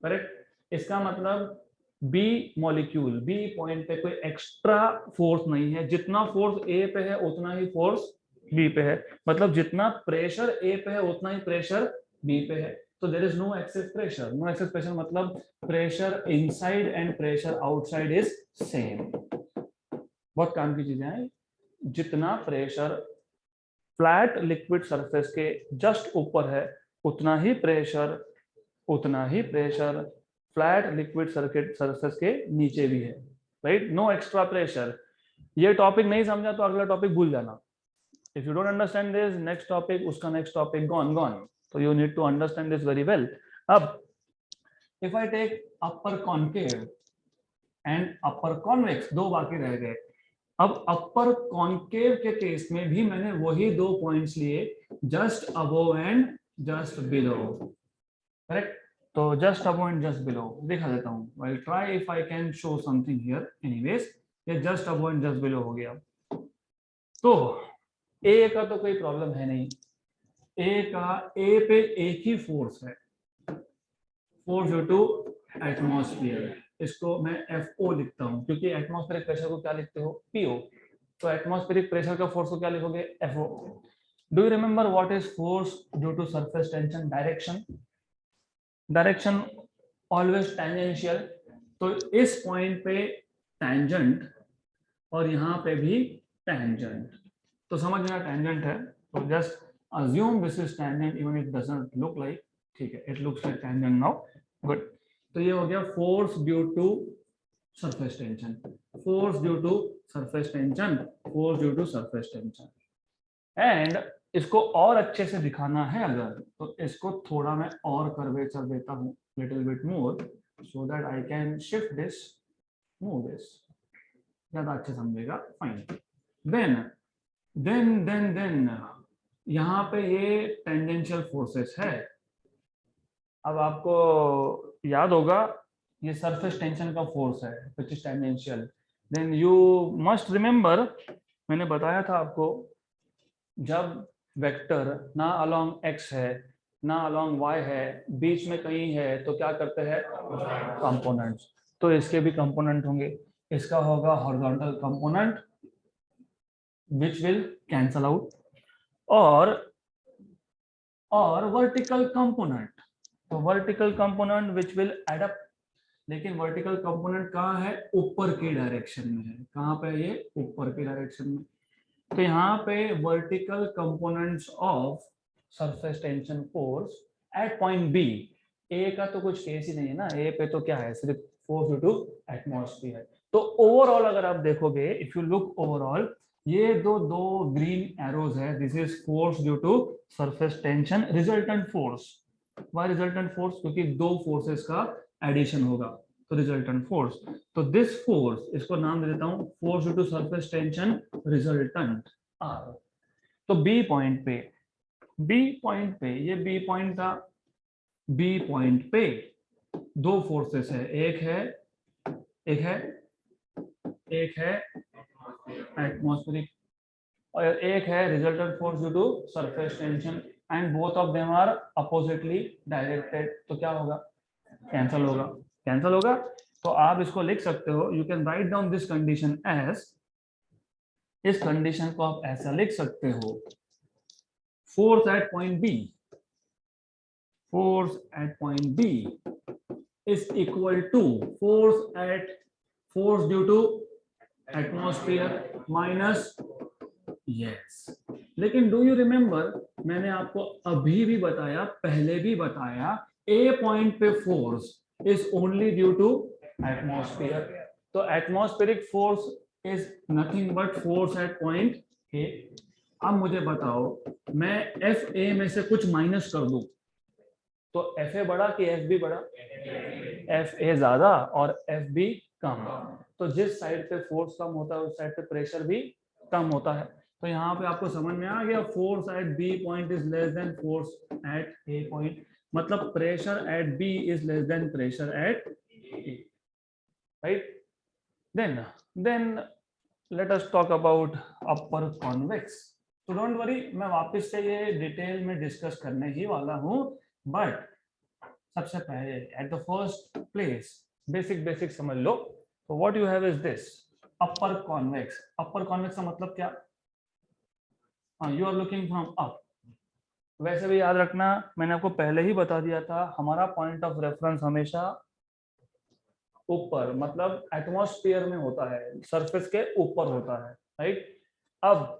correct. इसका मतलब बी मॉलिक्यूल, बी पॉइंट पे कोई एक्स्ट्रा फोर्स नहीं है, जितना फोर्स ए पे है उतना ही फोर्स बी पे है। मतलब जितना प्रेशर ए पे है उतना ही प्रेशर बी पे है। तो there is no excess pressure. No excess pressure मतलब pressure inside and pressure outside is same. बहुत काम की चीजें हैं। जितना प्रेशर फ्लैट लिक्विड सरफेस के जस्ट ऊपर है उतना ही pressure flat liquid circuit surface के नीचे भी है, राइट। No extra pressure. ये टॉपिक नहीं समझा तो अगला टॉपिक भूल जाना। If you don't understand this, next topic, उसका next topic gone. So you need to understand this very well. अब if I take upper concave and upper convex, 2 बाकी रह गए। अब अपर कॉन्केव के केस में भी मैंने वही 2 पॉइंट्स लिए, just above and just below, correct. तो just above and just below दिखा देता हूँ। I try if I can show something here. Anyways ये just above and just below हो गया। तो ए का तो कोई प्रॉब्लम है नहीं, ए पे एक ही फोर्स है, फोर्स ड्यू टू एटमॉस्फेयर। इसको मैं FO लिखता हूँ, क्योंकि एटमॉस्फेरिक प्रेशर को क्या लिखते हो, PO। तो एटमॉस्फेरिक प्रेशर का फोर्स को क्या लिखोगे, FO। Do you remember what is force due to surface tension, direction, direction always tangential. तो इस पॉइंट पे टेंजेंट और यहाँ पे भी टेंजेंट, तो समझ में टेंजेंट है, तो just assume this is tangent even if it doesn't look like, ठीक है, it looks like tangent now, good। तो ये हो गया force due to surface tension, force due to surface tension, force due to surface tension. And इसको और अच्छे से दिखाना है अगर, तो इसको थोड़ा मैं और कर्वेचर देता हूँ, little bit more, so that I can shift this, move this, ज्यादा अच्छे समझेगा, फाइन। देन यहाँ पे ये टेंजेंशियल फोर्सेस है। अब आपको याद होगा ये सरफेस टेंशन का फोर्स है which is tangential. Then you must remember, मैंने बताया था आपको, जब वेक्टर ना अलोंग एक्स है ना अलोंग वाई है, बीच में कहीं है, तो क्या करते हैं, कंपोनेंट्स। तो इसके भी कंपोनेंट होंगे, इसका होगा horizontal component which will cancel out, और वर्टिकल कंपोनेंट, तो vertical component which will add up. लेकिन वर्टिकल कंपोनेंट कहाँ है, ऊपर की डायरेक्शन में है। कहाँ पे, ये ऊपर की डायरेक्शन में। तो यहाँ पे vertical components of surface tension force at point B, A का तो कुछ केस ही नहीं है ना, ए पे तो क्या है, सिर्फ फोर्स ड्यू टू एटमॉस्फेयर। तो ओवरऑल अगर आप देखोगे, इफ यू लुक ओवरऑल, ये दो ग्रीन एरोज है, this is force due to surface tension, resultant force. Why resultant force, क्योंकि दो फोर्सेस का एडिशन होगा, तो रिजल्टेंट फोर्स। तो दिस फोर्स, इसको नाम दे देता हूं force due to surface tension resultant R. तो बी पॉइंट पे ये बी पॉइंट था, बी पॉइंट पे दो फोर्सेस है, एक है एटमॉस्फेरिक और एक है resultant force due to surface tension, and both of them are oppositely directed. तो क्या होगा, कैंसल होगा। तो आप इसको लिख सकते हो, you can write down this condition as, इस कंडीशन को आप ऐसा लिख सकते हो, force at point B is equal to force due to atmosphere minus, yes. लेकिन डू यू रिमेंबर, मैंने आपको अभी भी बताया, पहले भी बताया, ए पॉइंट पे force is only due to atmosphere. तो atmospheric force is nothing but force at point A. अब मुझे बताओ, मैं एफ ए में से कुछ माइनस कर दूं, तो एफ ए बड़ा कि एफ बी बड़ा, एफ ए ज्यादा और एफ बी कम। तो जिस साइड पे फोर्स कम होता है उस साइड पे प्रेशर भी कम होता है। तो यहाँ पे आपको समझ में आ गया, force at B point is less than force at A point, मतलब pressure at B is less than pressure at A, right. Then let us talk about upper convex. तो डोंट वरी, मैं वापस से ये डिटेल में discuss करने ही वाला हूँ, बट सबसे पहले at the first place basic समझ लो। तो what you have is this upper convex. Upper convex का मतलब क्या, you are looking from up. वैसे भी याद रखना, मैंने आपको पहले ही बता दिया था, हमारा पॉइंट ऑफ रेफरेंस हमेशा ऊपर, मतलब एटमॉस्फेयर में होता है, सरफेस के ऊपर होता है, राइट। अब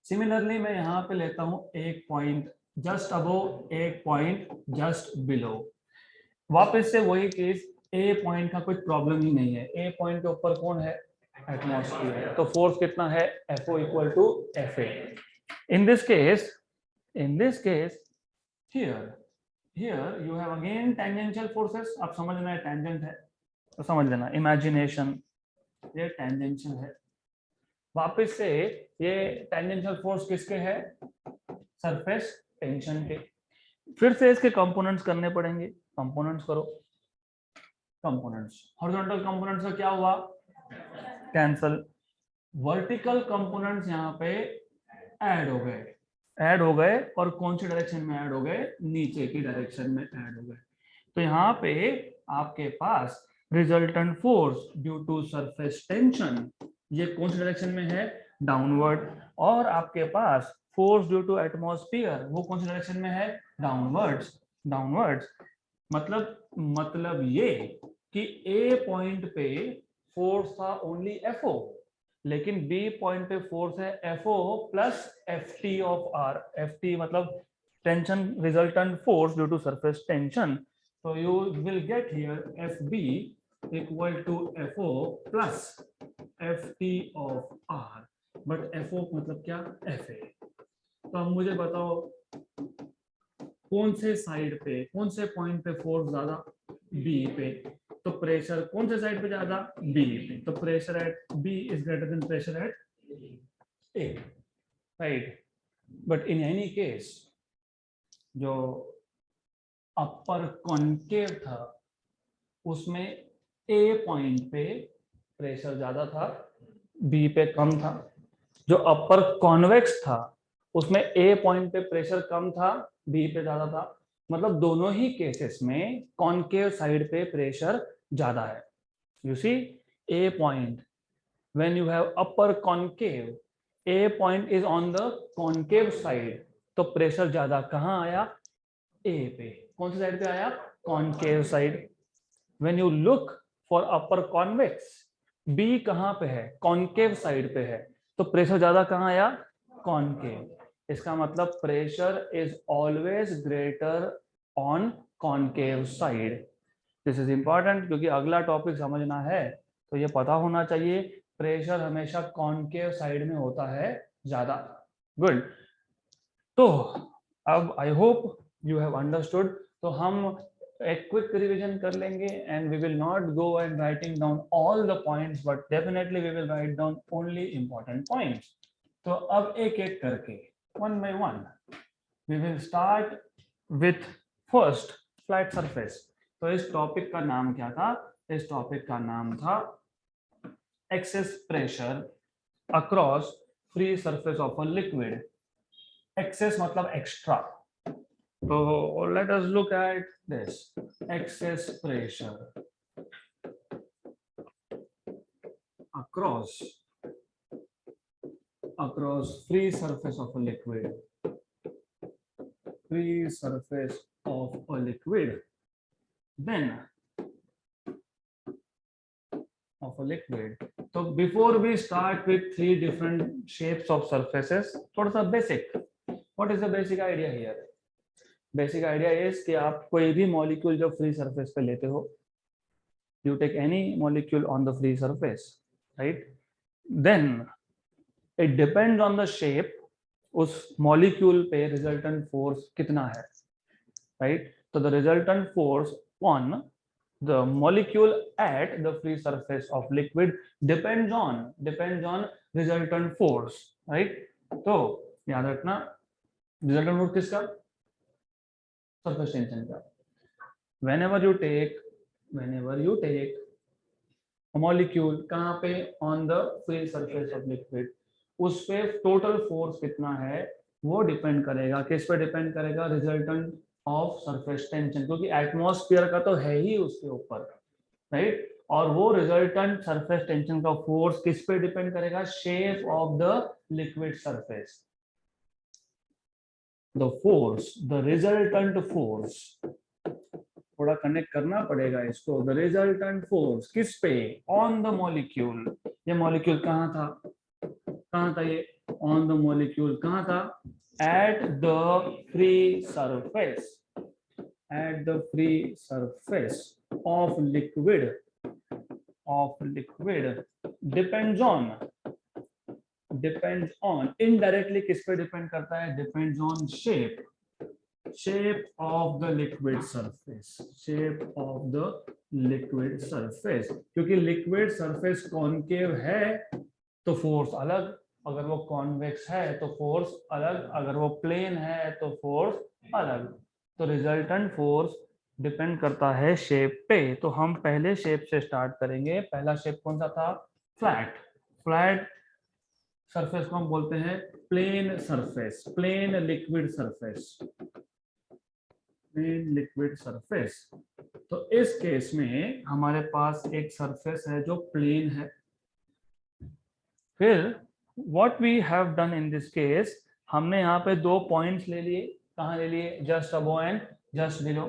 सिमिलरली मैं यहाँ पे लेता हूँ एक पॉइंट जस्ट अबो, एक पॉइंट जस्ट बिलो। वापस से वही केस, ए पॉइंट का कुछ प्रॉब्लम ही नहीं है, ए पॉइंट के ऊपर कौन है, एटमॉस्फेयर। तो फोर्स कितना है, FO equal to FA। in this case here you have again tangential forces। आप समझना है टेंजेंट है तो समझ लेना, इमेजिनेशन, ये टेंजेंशियल है। वापस से ये टेंजेंशियल फोर्स किसके है, सरफेस टेंशन के। फिर से इसके कंपोनेंट्स करने पड़ेंगे, कंपोनेंट्स करो, कंपोनेंट्स, हॉरिजॉन्टल कंपोनेंट्स का क्या हुआ, कैंसल, वर्टिकल कंपोनेंट्स यहाँ पे ऐड हो गए, ऐड हो गए, और कौन सी डायरेक्शन में ऐड हो गए, नीचे की डायरेक्शन में ऐड हो गए। तो यहाँ पे आपके पास resultant force due to surface tension, ये कौन सी डायरेक्शन में है, डाउनवर्ड, और आपके पास फोर्स ड्यू टू एटमॉस्फेयर, वो कौन सी डायरेक्शन में है, डाउनवर्ड्स, डाउनवर्ड्स। मतलब ये कि ए पॉइंट पे फोर्स था ओनली एफओ, लेकिन बी पॉइंट पे फोर्स है FO plus F T of R, F T मतलब tension resultant force due to surface tension. तो you will get here F B equal to FO plus F T of R, but FO मतलब क्या, F A. तो अब मुझे बताओ कौन से साइड पे, कौन से पॉइंट पे फोर्स ज्यादा, बी पे, तो प्रेशर कौन से साइड पे ज्यादा, बी पे, तो pressure at B is greater than pressure at A, right. But in any case जो अपर कॉन्केव था उसमें ए पॉइंट पे प्रेशर ज्यादा था, बी पे कम था। जो अपर कॉन्वेक्स था उसमें ए पॉइंट पे प्रेशर कम था, बी पे ज्यादा था। मतलब दोनों ही केसेस में कॉन्केव साइड पे प्रेशर ज्यादा है। You see, A point when you have upper concave, A point is on the concave side, तो प्रेशर ज्यादा कहां आया, ए पे। कौन सी साइड पे आया, concave side. When you look for upper convex, B कहां पे है, कॉन्केव साइड पे है, तो प्रेशर ज्यादा कहां आया, कॉन्केव। इसका मतलब pressure is always greater on concave side. This is important क्योंकि अगला टॉपिक समझना है तो ये पता होना चाहिए, प्रेशर हमेशा कॉन्केव साइड में होता है ज्यादा। गुड। तो अब I hope you have understood. तो हम एक क्विक रिवीजन कर लेंगे and we will not go and writing down all the points, but definitely we will write down only important points. तो अब एक एक करके one by one we will start with first flat surface. तो इस topic का नाम क्या था, इस टॉपिक का नाम था excess pressure across free surface of a liquid. Excess मतलब extra, so let us look at this excess pressure across free surface of a liquid, free surface of a liquid, then of a liquid. So before we start with three different shapes of surfaces, थोड़ा सा basic. What is the basic idea here? Basic idea is कि आप कोई भी molecule जो free surface पे लेते हो, you take any molecule on the free surface, right? Then it depends on the shape, उस molecule पे resultant force कितना है, right? So the resultant force on the molecule at the free surface of liquid depends on resultant force, right? तो याद रखना resultant force किसका, surface tension का। whenever you take a molecule कहाँ पे, on the free surface of liquid, उस पे total force कितना है वो डिपेंड करेगा, किस पे डिपेंड करेगा, रिजल्टेंट ऑफ सरफेस टेंशन, क्योंकि एटमॉस्फेयर का तो है ही उसके ऊपर, राइट। और वो रिजल्टेंट सरफेस टेंशन का फोर्स किस पे डिपेंड करेगा, shape of the liquid surface. The force, the resultant force, थोड़ा कनेक्ट करना पड़ेगा इसको। द रिजल्टेंट फोर्स किस पे, ऑन द मॉलिक्यूल। ये मॉलिक्यूल कहाँ था ये, ऑन द मॉलिक्यूल कहाँ था, eight the free surface, at the free surface of liquid depends on indirectly किस पे डिपेंड करता है, depends on shape of the liquid surface, क्योंकि liquid surface concave है तो फोर्स अलग, अगर वो कॉन्वेक्स है तो फोर्स अलग, अगर वो प्लेन है तो फोर्स अलग। तो रिजल्टेंट फोर्स डिपेंड करता है शेप पे। तो हम पहले शेप से स्टार्ट करेंगे। पहला शेप कौन सा था? फ्लैट। फ्लैट सरफेस को हम बोलते हैं plane surface, plane liquid surface, plane liquid surface. तो इस केस में हमारे पास एक सरफेस है जो प्लेन है। फिर what we have done in this case, हमने यहाँ पे दो पॉइंट्स ले लिए। कहाँ ले लिए? Just above and just below.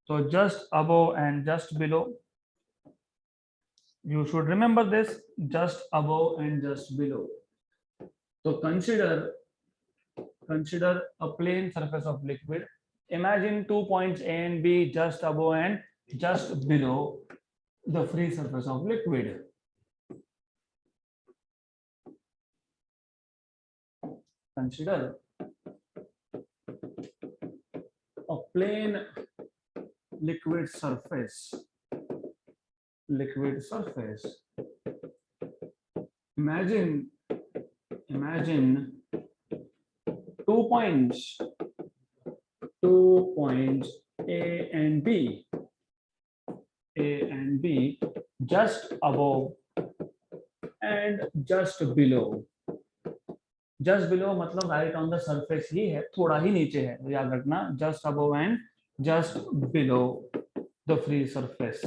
तो just above and just below, you should remember this, just above and just below. So consider a plane surface of liquid. Imagine 2 points A and B just above and just below the free surface of liquid. Consider a plane liquid surface. Liquid surface. Imagine 2 points, 2 points A and B, A and B, just above and just below. Just below मतलब right on the surface ही है, थोड़ा ही नीचे है, याद रखना। Just above and just below the free surface,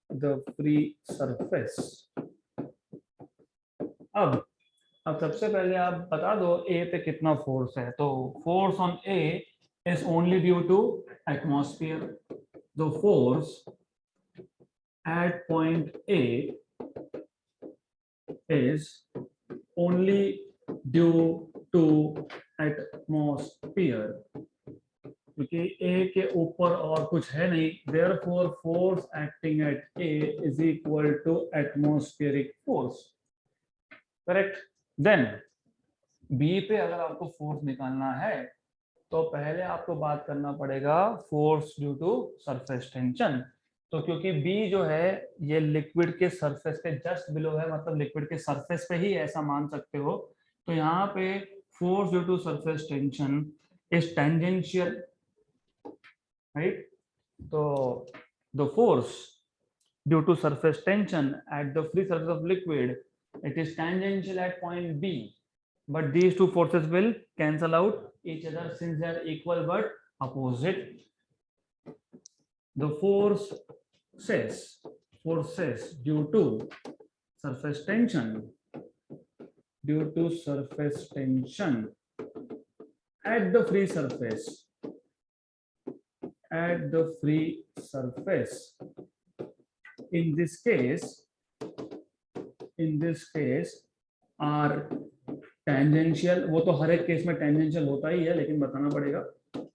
the free surface. अब सबसे पहले आप बता दो A पे कितना फोर्स है। तो force on A is only due to atmosphere. The force at point A is only due to atmosphere, क्योंकि A के ऊपर और कुछ है नहीं। Therefore force acting at A is equal to atmospheric force. Correct? Then B पे अगर आपको फोर्स निकालना है तो पहले आपको बात करना पड़ेगा force due to surface tension. तो क्योंकि B जो है ये लिक्विड के सरफेस के जस्ट बिलो है, मतलब लिक्विड के सरफेस पे ही, ऐसा मान सकते हो। तो यहाँ पे force due to surface tension is tangential, right? तो the force due to surface tension at the free surface of liquid, it is tangential at point B, but these two forces will cancel out each other since they are equal but opposite. The forces due to surface tension, at the free surface, in this case are tangential. वो तो हर एक case में tangential होता ही है, लेकिन बताना पड़ेगा।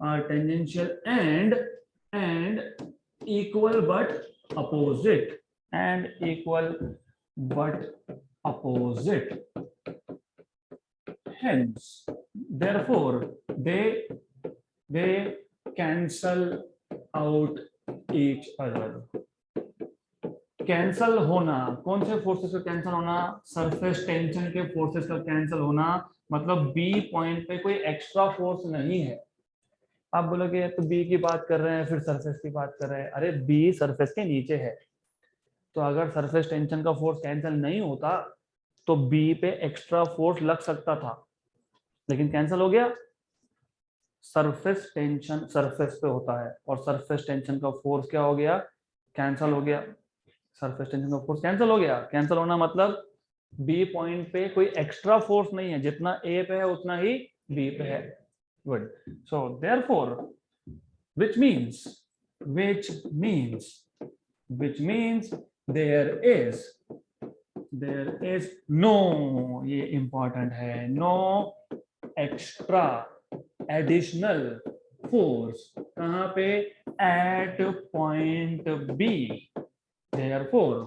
are tangential and equal but opposite, hence therefore they cancel out each other. Cancel होना, कौन से फोर्सेस का कैंसल होना? सरफेस टेंशन के फोर्सेस का कैंसल होना। मतलब बी पॉइंट पे कोई एक्स्ट्रा फोर्स नहीं है। आप बोलोगे तो बी की बात कर रहे हैं फिर सरफेस की बात कर रहे हैं। अरे बी सरफेस के नीचे है, तो अगर सरफेस टेंशन का फोर्स कैंसिल नहीं होता तो बी पे एक्स्ट्रा फोर्स लग सकता था, लेकिन कैंसिल हो गया। सरफेस टेंशन सरफेस पे होता है और सरफेस टेंशन का फोर्स क्या हो गया? कैंसिल हो गया। सरफेस टेंशन का फोर्स कैंसिल हो गया। कैंसिल होना मतलब बी पॉइंट पे कोई एक्स्ट्रा फोर्स नहीं है, जितना ए पे है उतना ही बी पे है। Good. So therefore which means there is no, ये इंपॉर्टेंट है, no extra additional force कहाँ पे? at point B. Therefore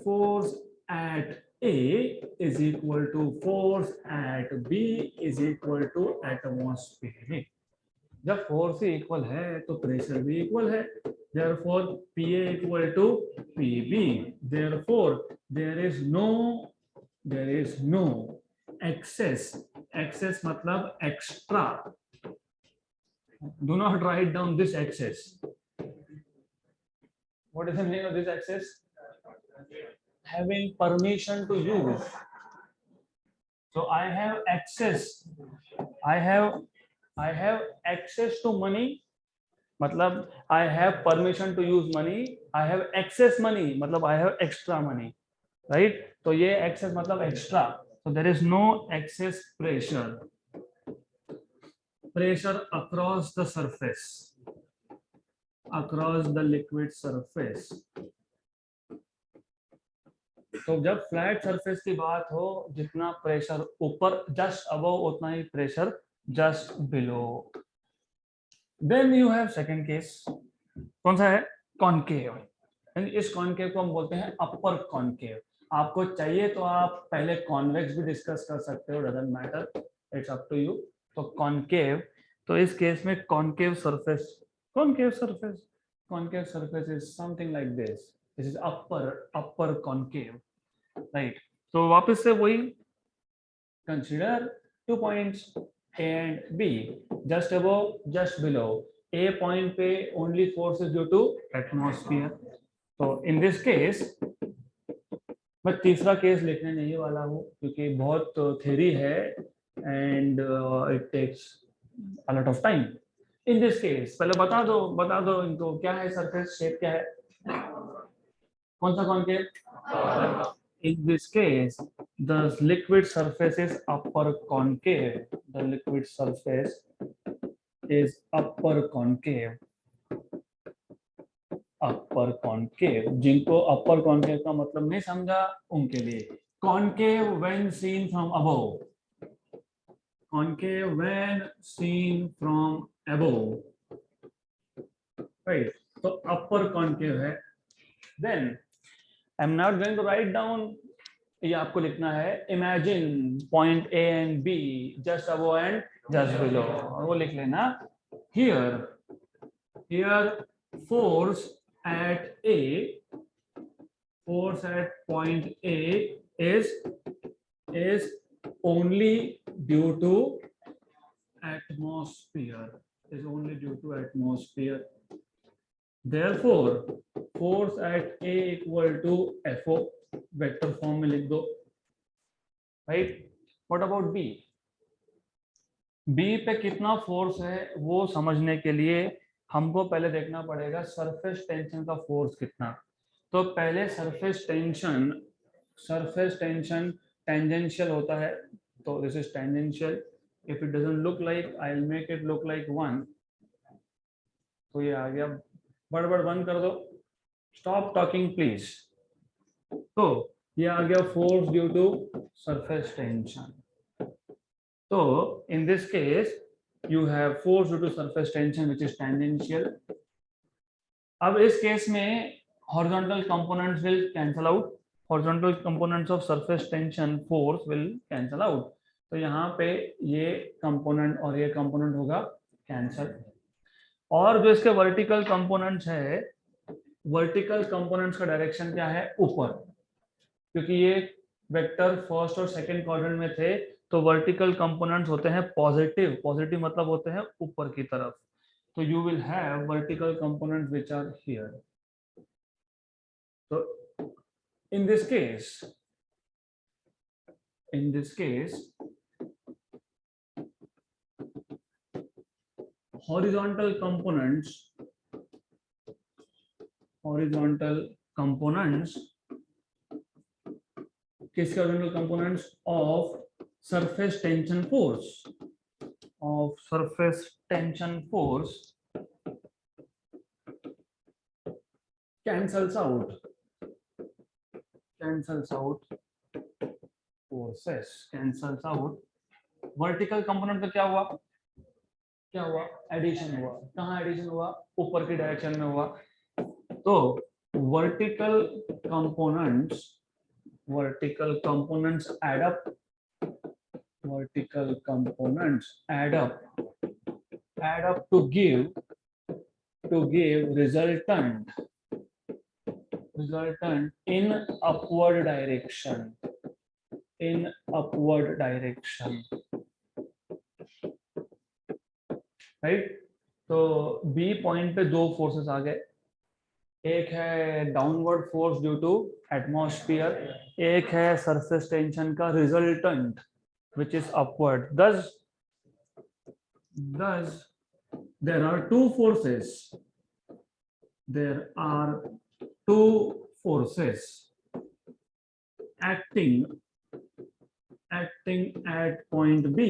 force at A is equal to force at B is equal to atmospheric. जब force ही equal है तो pressure भी equal है। Therefore PA equal to PB. Therefore there is no excess मतलब extra Do not write down this access. What is the meaning of this access? Having permission to use. So I have access. I have access to money. मतलब I have permission to use money. I have excess money. मतलब I have extra money. Right? तो ये excess मतलब extra. So there is no excess pressure. Pressure across the surface. Across the liquid surface. तो जब flat surface की बात हो, जितना प्रेशर ऊपर जस्ट अबव उतना ही pressure just below. Then you have second case. कौन सा है? कॉनकेव. इस कॉनकेव को हम बोलते हैं अपर कॉनकेव. आपको चाहिए तो आप पहले कॉन्वेक्स भी डिस्कस कर सकते हो, doesn't matter, it's up to you. तो कॉनकेव, तो इस केस में concave surface, concave surface is something like this. This is upper concave. Right. तो वापस से वही, consider 2 points A and B, just above, just below. A point पे only force is due to atmosphere. तो in this case, मैं तीसरा case लिखने नहीं वाला हूँ क्योंकि बहुत थ्योरी है and it takes a lot of time. In this case, पहले बता दो इनको क्या है, सरफेस शेप क्या है, कौन सा concave? In this case, the liquid surface is upper concave. The liquid surface is upper concave. Upper concave. जिनको upper concave का मतलब नहीं समझा उनके लिए, concave when seen from above. Concave when seen from above. Right. तो upper concave है. Then I'm not going to write down. ये आपको लिखना है imagine point A and B just above and just below, और वो लिख लेना. Here force at A, force at point A is only due to atmosphere. Is only due to atmosphere. Therefore, force at A equal to FO. Vector form में लिख दो. Right. What about B? B पे कितना force है वो समझने के लिए हमको पहले देखना पड़ेगा सरफेस टेंशन का फोर्स कितना. तो पहले सरफेस टेंशन टेंजेंशियल होता है. तो this is tangential. If it doesn't look like, I will make it look like 1. तो ये आ गया. बड़बड़ बंद कर दो. Stop talking please. तो ये आ गया force due to surface tension. तो in this case you have force due to surface tension which is tangential. अब इस केस में horizontal components will cancel out. Horizontal components of surface tension force will cancel out. तो यहाँ पे ये component और ये कंपोनेंट होगा कैंसल. और जो इसके वर्टिकल कंपोनेंट्स है, वर्टिकल कंपोनेंट्स का डायरेक्शन क्या है? ऊपर. क्योंकि ये वेक्टर फर्स्ट और सेकंड क्वाड्रेंट में थे, तो वर्टिकल कंपोनेंट्स होते हैं पॉजिटिव. पॉजिटिव मतलब होते हैं ऊपर की तरफ. तो you will have vertical components which are here. तो in this case horizontal components किसके horizontal components of surface tension force cancels out forces, cancels out. Vertical component का क्या हुआ? एडिशन हुआ. कहाँ एडिशन हुआ? ऊपर की डायरेक्शन में हुआ. तो vertical components add up to give resultant in upward direction. Right. तो बी पॉइंट पे दो फोर्सेस आ गए, एक है downward force due to atmosphere, एक है सरफेस टेंशन का resultant which is upward. thus there are two forces, there are two forces acting at point B।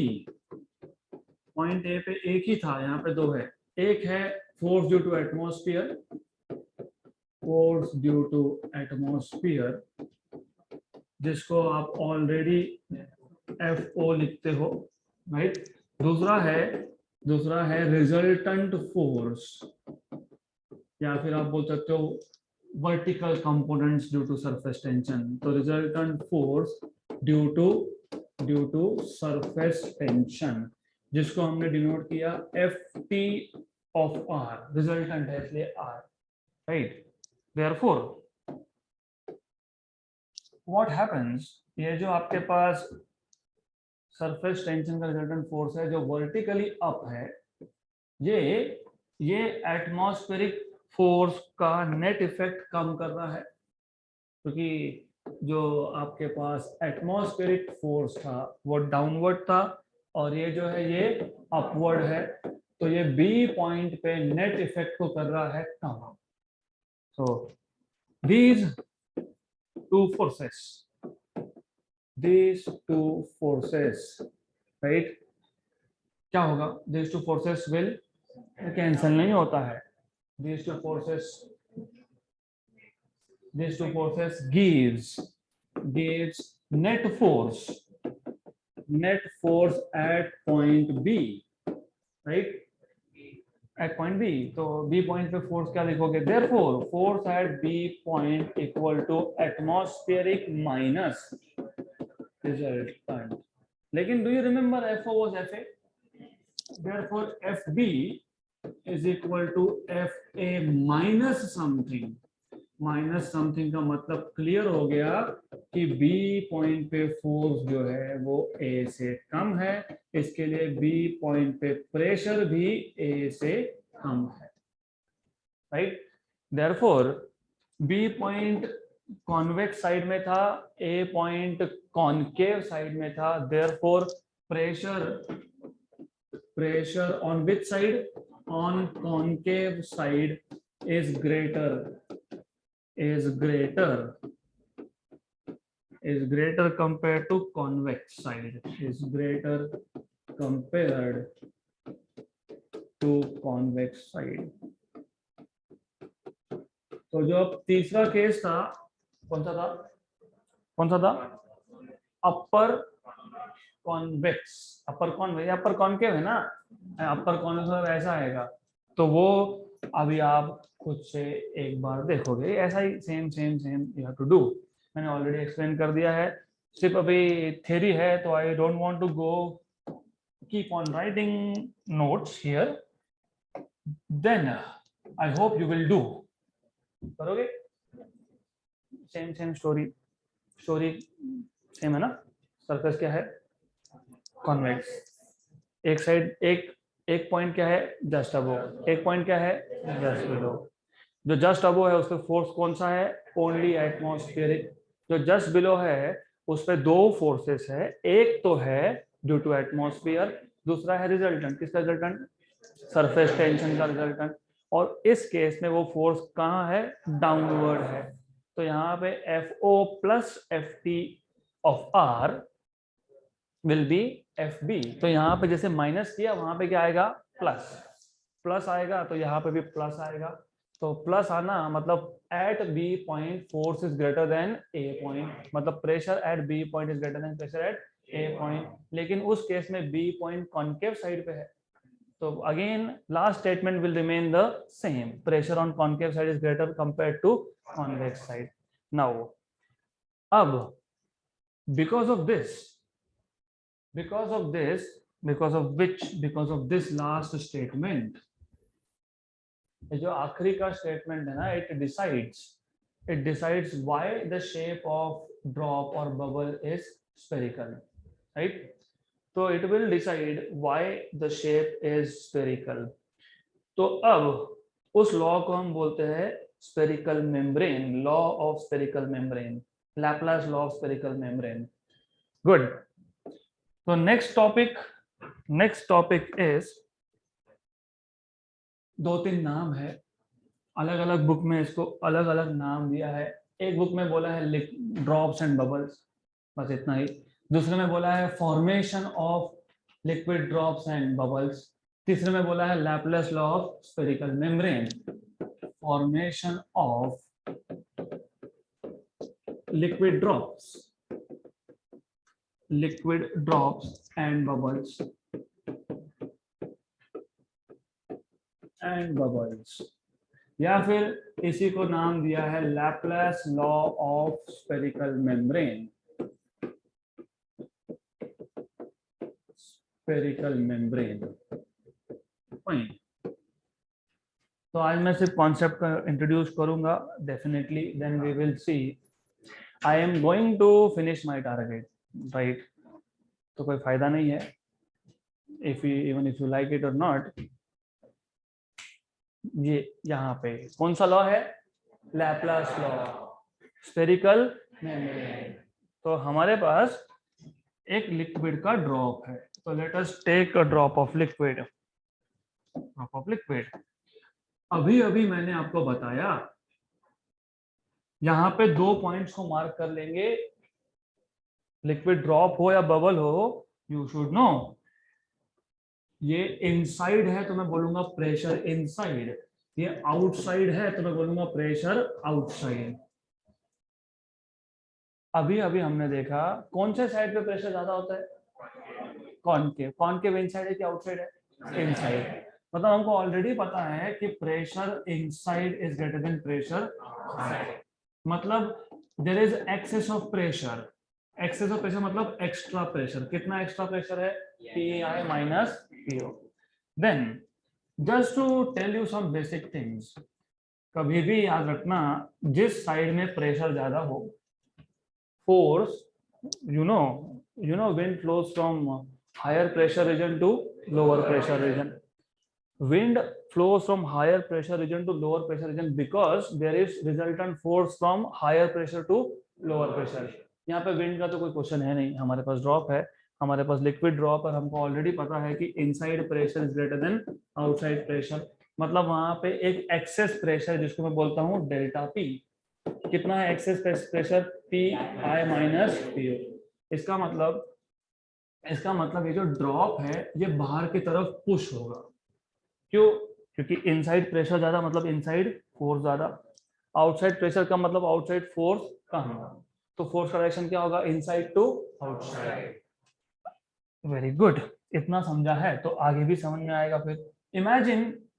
Point A पे एक ही था, यहाँ पे दो है। एक है force due to atmosphere, force due to atmosphere जिसको आप ऑलरेडी FO लिखते हो, राइट। दूसरा है रिजल्टेंट फोर्स, या फिर आप बोल सकते हो vertical components due to surface tension. तो resultant force due to surface tension जिसको हमने डिनोट किया FT ऑफ R, रिजल्टेंट है इसलिए R, right. Therefore what happens, ये जो आपके पास सरफेस टेंशन का रिजल्टेंट फोर्स है जो वर्टिकली अप है, ये एटमॉस्फेरिक फोर्स का नेट इफेक्ट कम कर रहा है, क्योंकि जो आपके पास एटमॉस्फेरिक फोर्स था वो डाउनवर्ड था और ये जो है ये अपवर्ड है, तो ये बी पॉइंट पे नेट इफेक्ट को कर रहा है कम। सो these two forces, right, क्या होगा? these two forces will cancel नहीं होता है। these two forces gives net force at point B, right, at point B। तो B point पे फोर्स क्या लिखोगे? therefore force at B point equal to atmospheric minus resultant। लेकिन do you remember FO was FA? therefore FB is equal to FA minus something। Minus something का मतलब clear हो गया कि बी पॉइंट पे फोर्स जो है वो ए से कम है, इसके लिए बी पॉइंट पे प्रेशर भी ए से कम है, right. Therefore B point convex side में था, ए पॉइंट कॉनकेव साइड में था, therefore pressure on which side? On concave side is greater compared to convex side, is greater compared to convex side। तो जो तीसरा केस था कौन सा था? अपर कॉन्केव है ना, अपर कॉन्वेक्स ऐसा आएगा, तो वो अभी आप खुद से एक बार देखोगे, ऐसा ही same you have to do. मैंने ऑलरेडी एक्सप्लेन कर दिया है, सिर्फ अभी थ्योरी है, तो I don't want to go keep on writing notes here, then I hope you will do. करोगे? सेम स्टोरी सेम है ना। सरफेस क्या है? कॉन्वेक्स। एक साइड एक पॉइंट क्या है? Just above. एक पॉइंट क्या है? Just below. जो जस्ट अबोव है उस पर फोर्स कौन सा है? Only atmospheric. जो जस्ट बिलो है उस पर दो फोर्सेस है, एक तो है ड्यू टू एटमॉस्फेयर, दूसरा है रिजल्टेंट। किसका रिजल्टेंट? सरफेस टेंशन का रिजल्टेंट। और इस केस में वो फोर्स कहाँ है? डाउनवर्ड है। तो यहाँ पे FO plus FT of R will be FB। तो यहाँ पे जैसे माइनस किया वहां पे क्या आएगा? प्लस आएगा, तो यहाँ पे भी प्लस आएगा। तो प्लस आना मतलब at B point force is greater than A point, मतलब pressure at B point is greater than pressure at A point. लेकिन उस केस में B पॉइंट कॉनकेव साइड पे है, तो again last statement will remain the same, pressure on concave side is greater compared to convex side. Now अब because of this last statement, जो आखिरी का स्टेटमेंट है ना, it decides why the shape of drop or bubble is spherical, right? So it will decide why the shape is spherical. तो अब उस law को हम बोलते हैं spherical membrane, law of spherical membrane, Laplace law of spherical membrane. Good. तो next topic is, दो तीन नाम है, अलग अलग बुक में इसको अलग अलग नाम दिया है। एक बुक में बोला है ड्रॉप्स एंड बबल्स, बस इतना ही। दूसरे में बोला है formation of liquid drops and bubbles. तीसरे में बोला है Laplace law of spherical membrane, formation of liquid drops and bubbles, या फिर इसी को नाम दिया है Laplace law of spherical membrane, fine. तो आज मैं सिर्फ कॉन्सेप्ट का इंट्रोड्यूस करूंगा, definitely then we will see. I am going to finish my target, right? तो कोई फायदा नहीं है, even if you like it और नॉट। ये यहाँ पे कौन सा लॉ है? Laplace law, spherical membrane. तो हमारे पास एक लिक्विड का ड्रॉप है, तो let us take a drop of liquid. अभी अभी मैंने आपको बताया, यहाँ पे दो पॉइंट्स को मार्क कर लेंगे, लिक्विड ड्रॉप हो या बबल हो, यू शुड नो। ये इनसाइड है तो मैं बोलूंगा प्रेशर इनसाइड, ये आउटसाइड है तो मैं बोलूंगा प्रेशर आउटसाइड। अभी अभी हमने देखा कौन से साइड पे प्रेशर ज्यादा होता है? कॉनकेव इनसाइड है कि आउटसाइड है? इनसाइड। मतलब हमको ऑलरेडी पता है कि pressure inside is greater than pressure outside. मतलब there is excess of pressure, मतलब एक्स्ट्रा प्रेशर। कितना एक्स्ट्रा प्रेशर है? PI minus PO। Then just to tell you some basic things, कभी भी याद रखना, जिस साइड में प्रेशर ज्यादा हो, force, you know wind flows from higher pressure region to lower pressure region. Wind flows from higher pressure region to lower pressure region because there is resultant force from higher pressure to lower pressure. यहाँ पे wind का तो कोई question है नहीं, हमारे पास drop है, हमारे पास लिक्विड ड्रॉप, और हमको ऑलरेडी पता है कि inside pressure is greater then outside pressure. मतलब वहां पे एक एक्सेस प्रेशर, जिसको मैं बोलता हूँ डेल्टा पी। कितना है excess pressure? PI minus PO। इसका मतलब ये जो ड्रॉप है ये बाहर की तरफ पुश होगा। क्यों? क्योंकि इनसाइड प्रेशर ज्यादा मतलब इनसाइड फोर्स ज्यादा, आउटसाइड प्रेशर कम मतलब आउटसाइड फोर्स कम। तो फोर्स का डायरेक्शन क्या होगा? Inside to outside. Very good, इतना समझा है तो आगे भी समझ में आएगा फिर।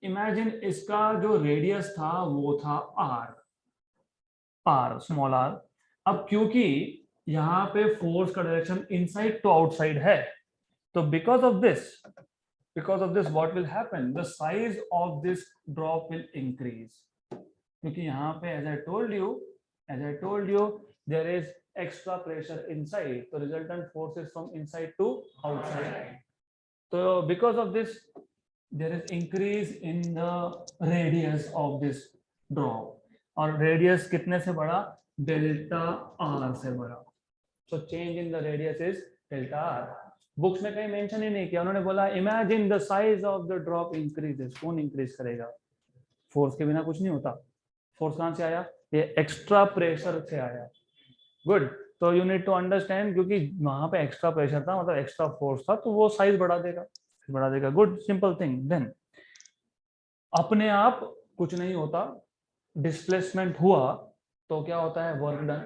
इमेजिन इसका जो रेडियस था वो था r, स्मॉल r। अब क्योंकि यहाँ पे फोर्स का डायरेक्शन इनसाइड टू आउटसाइड है, तो because of this what will happen? The size of this drop will increase. क्योंकि यहाँ पे as I told you there is extra pressure inside, तो resultant force is from inside to outside. तो because of this there is increase in the radius of this drop, और radius कितने से बढ़ा? Delta R से बढ़ा। So change in the radius is delta R. Books में कहीं mention ही नहीं किया, उन्होंने बोला imagine the size of the drop increases. कौन इंक्रीज करेगा? फोर्स के बिना कुछ नहीं होता। फोर्स कहां से आया? ये एक्स्ट्रा प्रेशर से आया। गुड। तो यू नीड टू अंडरस्टैंड, क्योंकि वहां पे एक्स्ट्रा प्रेशर था मतलब एक्स्ट्रा फोर्स था, तो वो साइज बढ़ा देगा। Good, simple thing. देन अपने आप कुछ नहीं होता, डिस्प्लेसमेंट हुआ तो क्या होता है? Work done.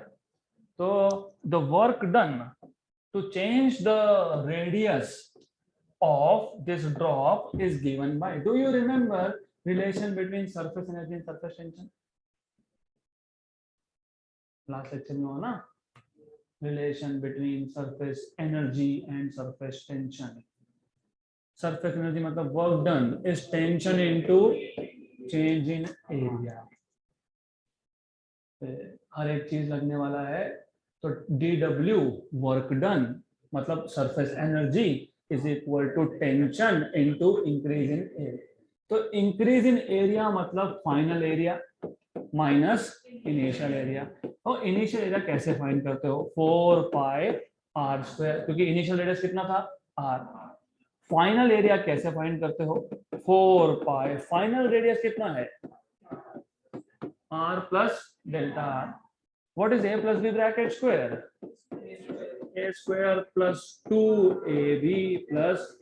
तो the work done to change the radius of this drop is given by, do you remember relation between surface energy and surface tension? Last lecture में हो ना, relation between surface energy and surface tension. Surface energy मतलब work done is tension into change in area. हर एक चीज लगने वाला है, तो DW वर्क डन मतलब surface energy is equal to tension into increase in area. तो इंक्रीज इन एरिया मतलब final area minus initial area. और इनिशियल एरिया कैसे फाइंड करते हो? 4 पाई आर स्क्वायर, क्योंकि इनिशियल रेडियस कितना था? आर। फाइनल एरिया कैसे फाइंड करते हो? 4 पाई, फाइनल रेडियस कितना है? R plus delta R. What is A plus B bracket square? A square plus 2ab plus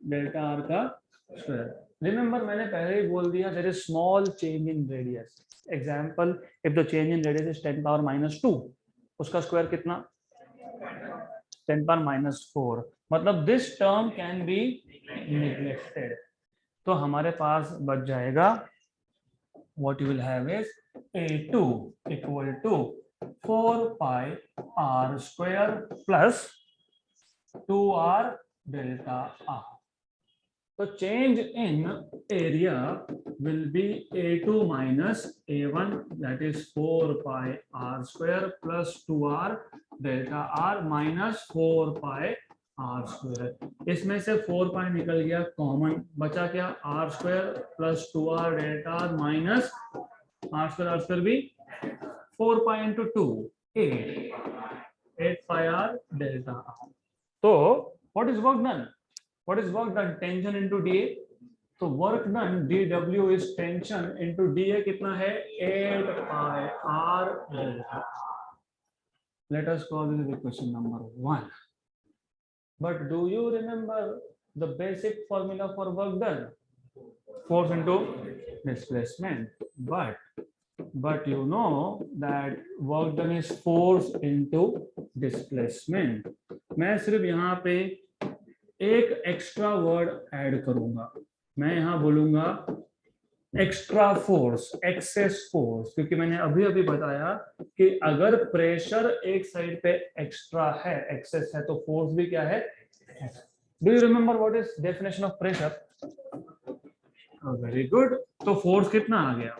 delta R का स्क्वायर। रिमेंबर मैंने पहले ही बोल दिया, there is small change in radius. Example, if the change in radius is 10 power -2, उसका square कितना? 10 power -4। मतलब this term can be neglected. तो हमारे पास बच जाएगा, what you will have is a2 equal to 4 pi r square plus 2r delta r. So change in area will be a2 minus a1, that is 4 pi r square plus 2r delta r minus 4 pi r square। इसमें से 4 pi निकल गया common, बचा क्या? r square plus 2r delta r minus r square भी 4 pi into 2 8 pi r delta r। तो what is work done? What is work done? Tension into dA। तो work done dW is tension into dA कितना है? 8 pi r delta r। Let us call this equation number 1। But do you remember the basic formula for work done? Force into displacement. But you know that work done is force into displacement। मैं सिर्फ यहाँ पे एक extra word add करूंगा, मैं यहां बोलूंगा extra force, access force, क्योंकि मैंने अभी अभी बताया कि अगर प्रेशर एक साइड पे एक्स्ट्रा है, एक्सेस है, तो फोर्स भी क्या है? Do you remember what is definition of pressure? Very good. तो फोर्स कितना आ गया?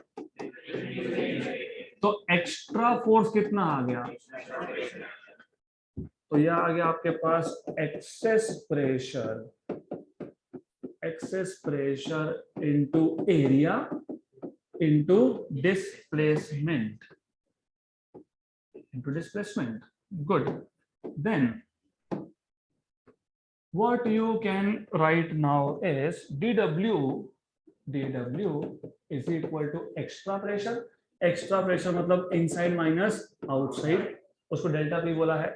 तो एक्स्ट्रा फोर्स कितना आ गया? तो यह आ गया आपके पास excess pressure into area into displacement, good. Then what you can write now is dw is equal to extra pressure मतलब इनसाइड माइनस आउटसाइड, उसको डेल्टा पी बोला है।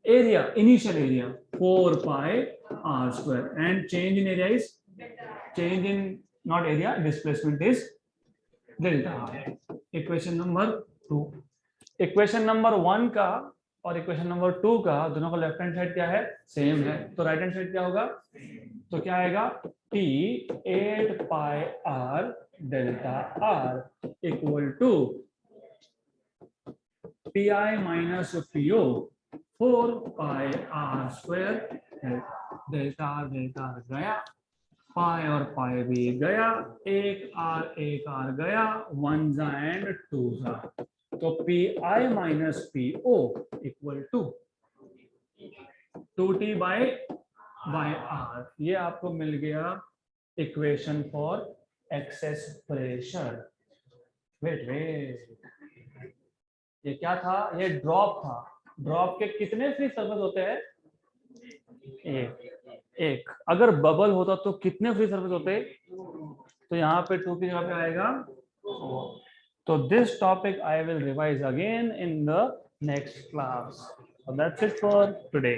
Area, initial area 4 pi r square and change in area is change in not area, displacement is delta r। Equation number 2। Equation number 1 का और equation number 2 का दोनों का left hand side क्या है? सेम है। तो राइट हैंड साइड क्या होगा? तो क्या आएगा? T 8 pi r delta r equal to PI minus PO 4 pi r square delta r गया, पाई और पाई भी गया, एक r गया, 1 जा एंड 2 जा। तो PI minus PO equal to 2T by R। ये आपको मिल गया equation for excess pressure. Wait, ये क्या था? ये ड्रॉप था। ड्रॉप के कितने फ्री सरफेस होते हैं? एक। अगर बबल होता तो कितने फ्री सरफेस होते? तो यहाँ पे 2 की जगह पे आएगा। So this topic I will revise again in the next class. So that's it for today.